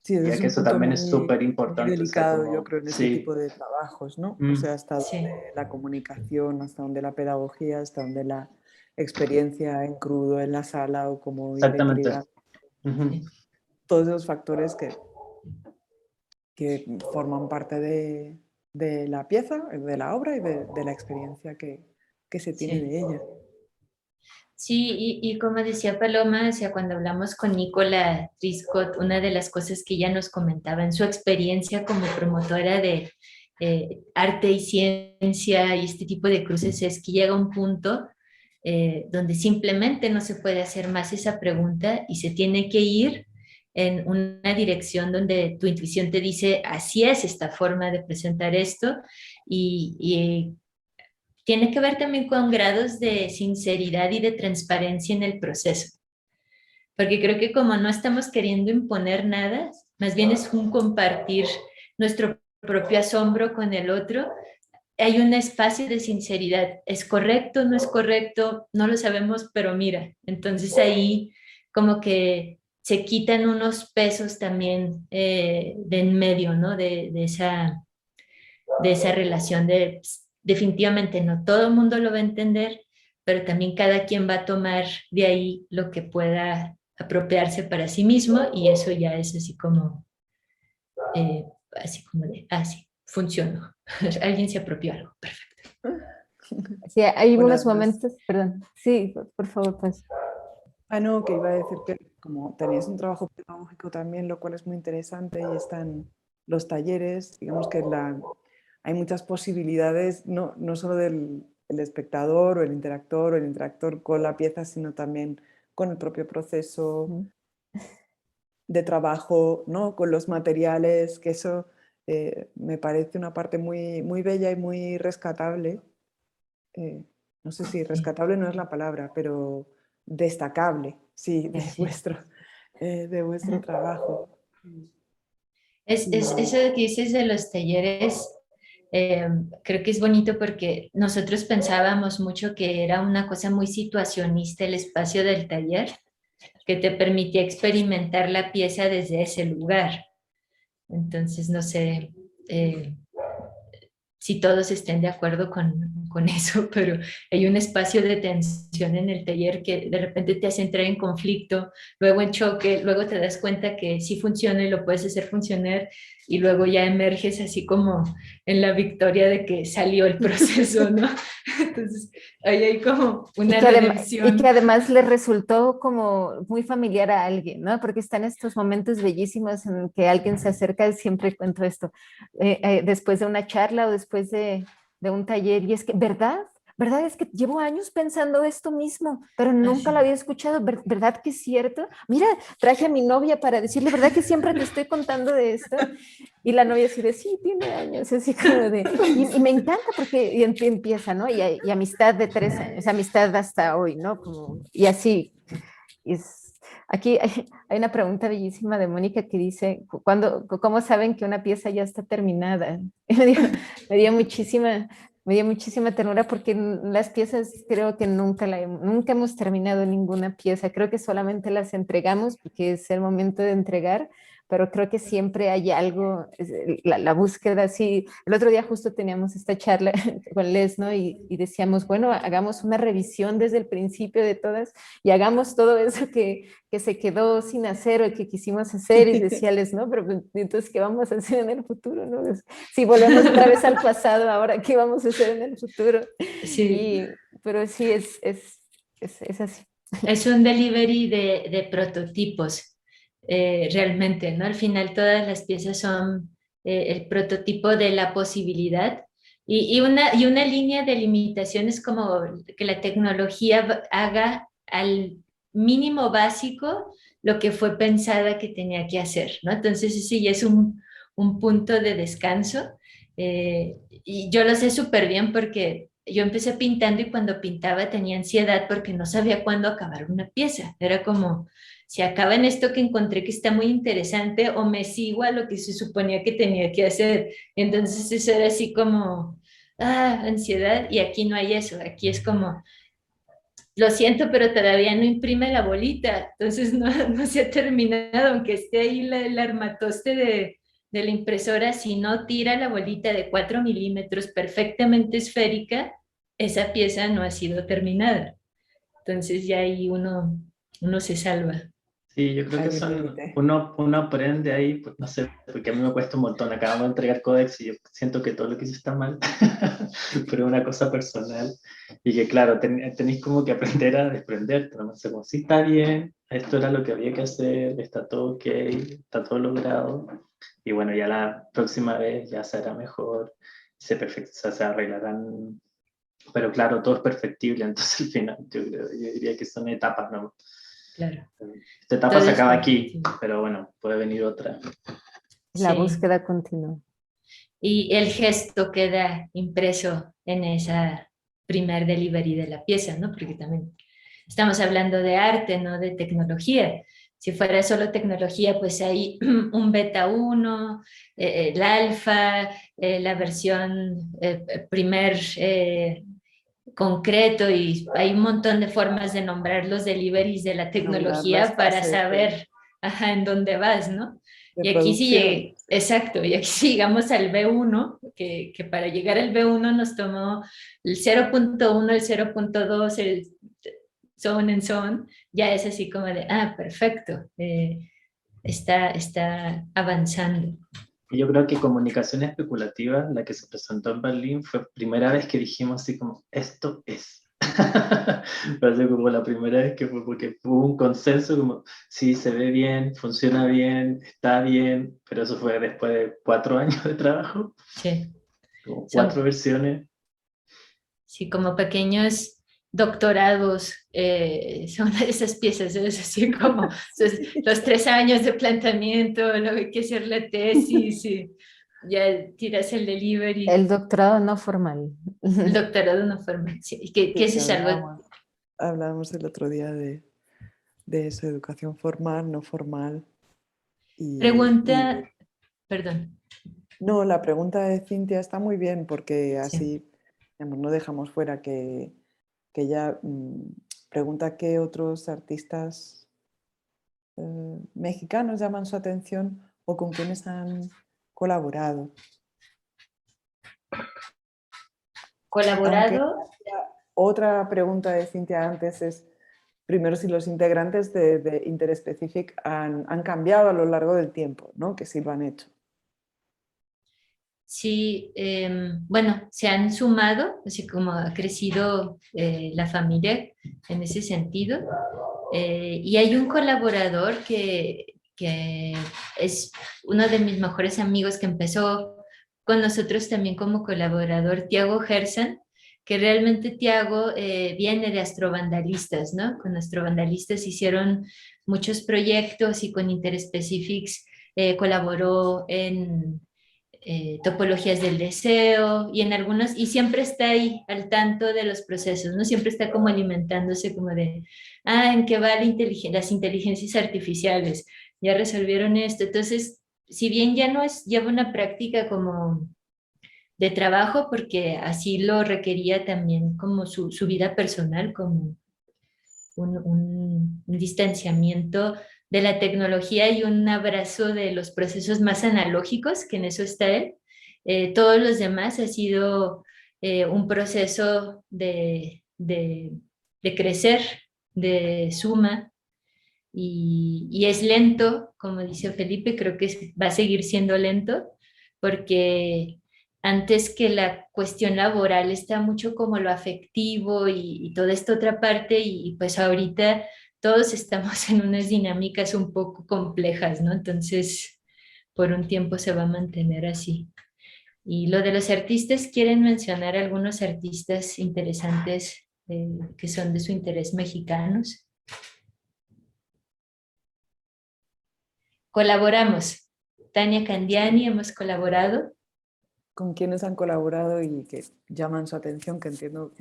Sí, ya es que un eso punto también muy, es súper muy importante. delicado, O sea, yo creo, en este tipo de trabajos, ¿no? O sea, hasta Sí. donde la comunicación, hasta donde la pedagogía, hasta donde la experiencia en crudo en la sala o como ir exactamente. equilibrando. Uh-huh. todos esos factores que forman parte de la pieza, de la obra y de la experiencia que se tiene Sí. de ella. Sí, y como decía Paloma, o sea, cuando hablamos con Nicola Triscott, una de las cosas que ella nos comentaba en su experiencia como promotora de arte y ciencia y este tipo de cruces es que llega un punto donde simplemente no se puede hacer más esa pregunta y se tiene que ir en una dirección donde tu intuición te dice, así es esta forma de presentar esto y tiene que ver también con grados de sinceridad y de transparencia en el proceso, porque creo que como no estamos queriendo imponer nada, más bien es un compartir nuestro propio asombro con el otro, hay un espacio de sinceridad. ¿Es correcto? ¿No es correcto? No lo sabemos, pero mira, entonces ahí como que se quitan unos pesos también de en medio, ¿no? De esa relación de definitivamente no todo el mundo lo va a entender, pero también cada quien va a tomar de ahí lo que pueda apropiarse para sí mismo y eso ya es así como de, sí, funcionó. Alguien se apropió algo, perfecto. Sí, hay Bueno, unos además, momentos, perdón, sí, por favor, pues. no, que iba a decir que como tenéis un trabajo pedagógico también, lo cual es muy interesante, y están los talleres, digamos que hay muchas posibilidades, no solo del el espectador o el interactor con la pieza, sino también con el propio proceso de trabajo, ¿no? Con los materiales, que eso me parece una parte muy, muy bella y muy rescatable. No sé si rescatable no es la palabra, pero destacable, sí, Sí. de vuestro trabajo. Eso que dices de los talleres, creo que es bonito porque nosotros pensábamos mucho que era una cosa muy situacionista el espacio del taller, que te permitía experimentar la pieza desde ese lugar. Entonces, no sé si todos estén de acuerdo con eso, pero hay un espacio de tensión en el taller que de repente te hace entrar en conflicto, luego en choque, luego te das cuenta que sí funciona y lo puedes hacer funcionar y luego ya emerges así como en la victoria de que salió el proceso, ¿no? Entonces, ahí hay como una Y que redención. además le resultó como muy familiar a alguien, ¿no? Porque están estos momentos bellísimos en que alguien se acerca, y siempre cuento esto, después de una charla o después de un taller, y es que, ¿verdad? ¿Verdad? Es que llevo años pensando esto mismo, pero nunca lo Así. había escuchado. ¿Verdad que es cierto? Mira, traje a mi novia para decirle, ¿verdad que siempre te estoy contando de esto? Y la novia así de, sí, tiene años, así como de, y me encanta porque empieza, ¿no? Y amistad de 3 años, amistad hasta hoy, ¿no? Como, y así, es, aquí hay una pregunta bellísima de Mónica que dice, ¿cómo saben que una pieza ya está terminada? Me dio muchísima ternura porque las piezas creo que nunca hemos terminado ninguna pieza, creo que solamente las entregamos porque es el momento de entregar, pero creo que siempre hay algo, la búsqueda, sí. El otro día justo teníamos esta charla con Les, ¿no? Y decíamos, bueno, hagamos una revisión desde el principio de todas y hagamos todo eso que se quedó sin hacer o que quisimos hacer, y decía Les, ¿no? Pero entonces, ¿qué vamos a hacer en el futuro, no? Si volvemos otra vez al pasado, ahora, ¿qué vamos a hacer en el futuro? Sí. Pero sí, es así. Es un delivery de prototipos, realmente, ¿no? Al final todas las piezas son el prototipo de la posibilidad y una línea de limitaciones como que la tecnología haga al mínimo básico lo que fue pensada que tenía que hacer, ¿no? Entonces, sí, es un punto de descanso. Y yo lo sé súper bien porque yo empecé pintando y cuando pintaba tenía ansiedad porque no sabía cuándo acabar una pieza. Era como, si acaba en esto que encontré que está muy interesante o me sigo a lo que se suponía que tenía que hacer. Entonces eso era así como, ansiedad, y aquí no hay eso. Aquí es como, lo siento, pero todavía no imprime la bolita. Entonces no se ha terminado, aunque esté ahí el armatoste de la impresora, si no tira la bolita de 4 milímetros perfectamente esférica, esa pieza no ha sido terminada. Entonces ya ahí uno se salva. Sí, yo creo Hay que un son, límite. uno aprende ahí, pues no sé, porque a mí me cuesta un montón, acabamos de entregar códex y yo siento que todo lo que hice está mal, pero es una cosa personal y que claro, tenéis como que aprender a desprenderte, ¿no? O sea, como si está bien, esto era lo que había que hacer, está todo ok, está todo logrado y bueno, ya la próxima vez ya será mejor, o sea, se arreglarán, pero claro, todo es perfectible, entonces al final yo diría que son etapas, ¿no? Claro, Esta etapa todo se es acaba aquí, perfectible. pero bueno, puede venir otra. La Sí. búsqueda continua. Y el gesto queda impreso en esa primer delivery de la pieza, ¿no? Porque también estamos hablando de arte, no de tecnología. Si fuera solo tecnología, pues hay un beta 1, el alfa, la versión primer concreto y hay un montón de formas de nombrar los deliveries de la Nombrar las tecnología para fases saber ajá, en dónde vas, ¿no? de Y aquí sí producción. llegué, exacto, y aquí sí llegamos al B1, que para llegar al B1 nos tomó el 0.1, el 0.2, el so on and so on, ya es así como de, ah, perfecto, está avanzando. Y yo creo que comunicación especulativa, la que se presentó en Berlín, fue primera vez que dijimos así como, esto es. Parece como la primera vez que fue porque hubo un consenso como, sí, se ve bien, funciona bien, está bien, pero eso fue después de 4 años de trabajo, Sí, como 4 son versiones. sí, como pequeños doctorados, son esas piezas, es así como los 3 años de planteamiento, luego hay que hacer la tesis, y ya tiras el delivery, El doctorado no formal. el doctorado no formal, sí, y que Sí, eso que es algo, hablábamos el otro día de eso, educación formal, no formal. Y pregunta, perdón, no, la pregunta de Cintia está muy bien porque sí. así digamos, no dejamos fuera que ella pregunta qué otros artistas mexicanos llaman su atención o con quienes han colaborado. Aunque Colaborado, otra pregunta de Cintia antes es, primero, si los integrantes de Interspecific han cambiado a lo largo del tiempo, ¿no? Que sí lo han hecho. sí, bueno, se han sumado, así como ha crecido la familia en ese sentido. Y hay un colaborador que es uno de mis mejores amigos que empezó con nosotros también como colaborador, Tiago Gersan, que realmente Tiago viene de Astrovandalistas, ¿no? Con Astrovandalistas hicieron muchos proyectos y con Interspecifics colaboró en topologías del deseo y en algunos, y siempre está ahí al tanto de los procesos, ¿no? Siempre está como alimentándose como de, ah, ¿en qué va las inteligencias artificiales? Ya resolvieron esto. Entonces, si bien ya no es, lleva una práctica como de trabajo, porque así lo requería también como su vida personal, como un distanciamiento de la tecnología y un abrazo de los procesos más analógicos, que en eso está él. Todos los demás ha sido un proceso de crecer, de suma, y es lento, como dice Felipe, creo que va a seguir siendo lento, porque antes que la cuestión laboral está mucho como lo afectivo y toda esta otra parte, y pues ahorita todos estamos en unas dinámicas un poco complejas, ¿no? Entonces, por un tiempo se va a mantener así. Y lo de los artistas, ¿quieren mencionar algunos artistas interesantes que son de su interés mexicanos? Colaboramos. Tania Candiani, hemos colaborado. ¿Con quienes han colaborado y que llaman su atención? Que entiendo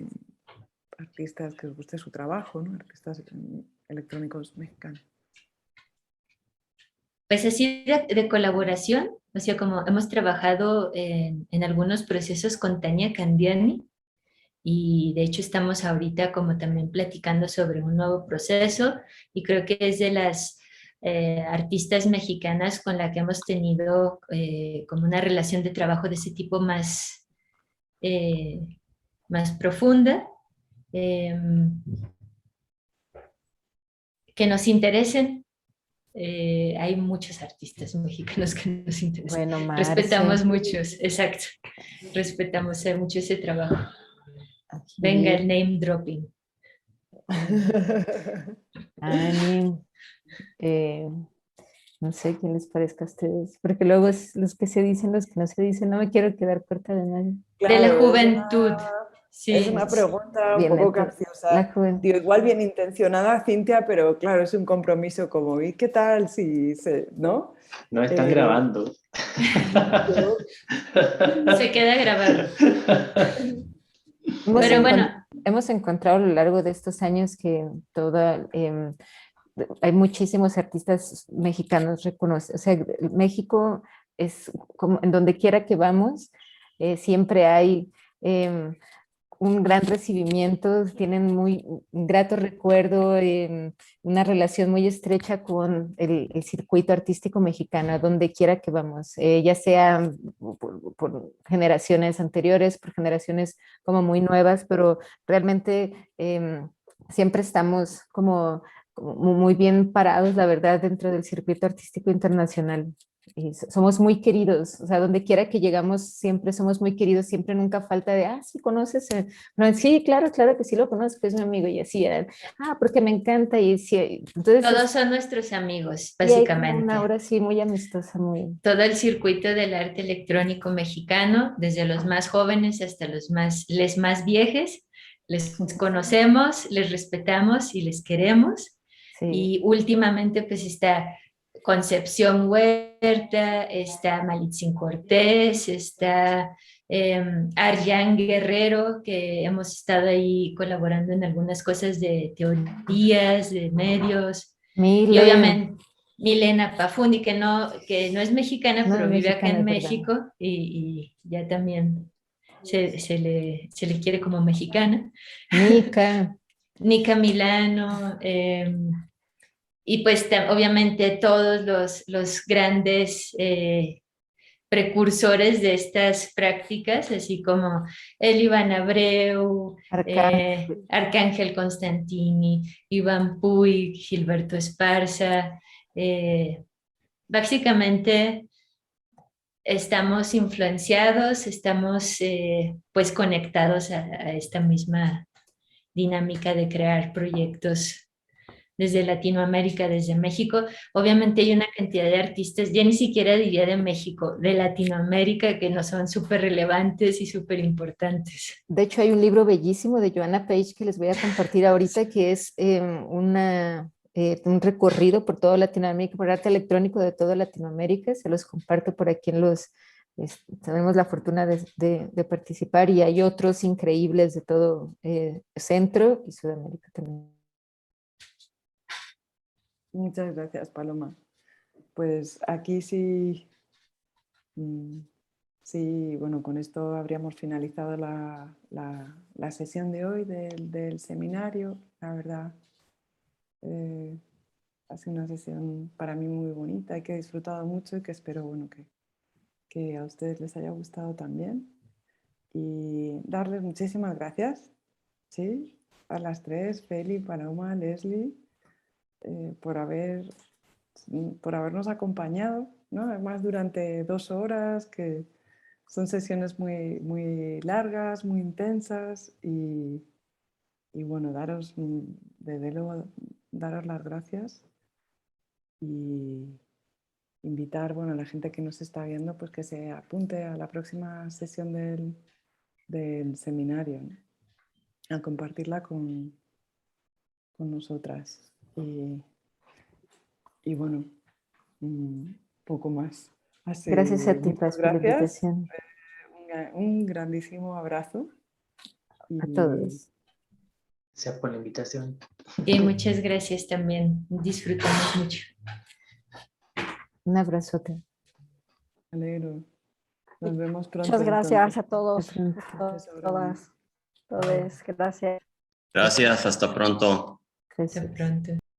artistas que os guste su trabajo, ¿no? Artistas electrónicos mexicanos. Pues así de colaboración, o sea, como hemos trabajado en algunos procesos con Tania Candiani y de hecho estamos ahorita como también platicando sobre un nuevo proceso y creo que es de las artistas mexicanas con la que hemos tenido como una relación de trabajo de ese tipo eh, más profunda. Eh, que nos interesen hay muchos artistas mexicanos que nos interesan. Bueno, Marce. Respetamos muchos, exacto. Respetamos mucho ese trabajo. Aquí. Venga, el name dropping. Ani, no sé quién les parezca a ustedes, porque luego es los que se dicen, los que no se dicen, no me quiero quedar corta de nadie. De la Claro, juventud. Sí. es una pregunta un Bien, poco entonces, capciosa. la juventud. Digo, igual bien intencionada, Cintia, pero claro, es un compromiso como, ¿y qué tal si se, no? No están grabando. Se queda grabado. Hemos Pero bueno, hemos encontrado a lo largo de estos años que hay muchísimos artistas mexicanos reconocidos. O sea, México es como en donde quiera que vamos, siempre hay un gran recibimiento, tienen un grato recuerdo, una relación muy estrecha con el circuito artístico mexicano, a donde quiera que vamos, ya sea por generaciones anteriores, por generaciones como muy nuevas, pero realmente siempre estamos como muy bien parados, la verdad, dentro del circuito artístico internacional. Y somos muy queridos, o sea, donde quiera que llegamos siempre somos muy queridos, siempre nunca falta de, sí, ¿conoces? No, sí, claro, claro que sí lo conozco, es mi amigo, y así, porque me encanta, y sí, entonces... todos son nuestros amigos, Y hay como básicamente. una hora así muy amistosa, muy... Todo el circuito del arte electrónico mexicano, desde los más jóvenes hasta les más viejos, les conocemos, les respetamos y les queremos. Sí. Y últimamente pues está Concepción Huerta, está Malitzin Cortés, está Arjan Guerrero, que hemos estado ahí colaborando en algunas cosas de teorías, de medios. Y obviamente Milena Pafundi, que no es mexicana, pero vive acá en México y ya también se le quiere como mexicana. Nika Milano, y pues obviamente todos los grandes precursores de estas prácticas, así como Iván Abreu, Arcángel Constantini, Iván Puig, Gilberto Esparza. Básicamente estamos influenciados, estamos pues conectados a esta misma dinámica de crear proyectos desde Latinoamérica, desde México. Obviamente hay una cantidad de artistas, ya ni siquiera diría de México, de Latinoamérica, que no son súper relevantes y súper importantes. De hecho, hay un libro bellísimo de Joanna Page que les voy a compartir ahorita, que es un recorrido por toda Latinoamérica, por arte electrónico de toda Latinoamérica. Se los comparto por aquí tenemos la fortuna de participar, y hay otros increíbles de todo Centro y Sudamérica también. Muchas gracias, Paloma. Pues aquí sí, bueno, con esto habríamos finalizado la sesión de hoy del seminario. La verdad, ha sido una sesión para mí muy bonita y que he disfrutado mucho, y que espero, bueno, que a ustedes les haya gustado también. Y darles muchísimas gracias, ¿sí? A las tres, Feli, Paloma, Leslie, por habernos acompañado, ¿no? Además, durante 2 horas, que son sesiones muy, muy largas, muy intensas, y bueno, desde luego, daros las gracias, y invitar, bueno, a la gente que nos está viendo, pues que se apunte a la próxima sesión del seminario, ¿no? A compartirla con nosotras. Y bueno, poco más. Gracias a ti, Paz, por la invitación. Un grandísimo abrazo. A todos. Gracias por la invitación. Y muchas gracias también. Disfrutamos mucho. Un abrazote. Alegro. Nos vemos pronto. Muchas gracias a todos. Todas. Gracias. Gracias, hasta pronto. Gracias. Hasta pronto.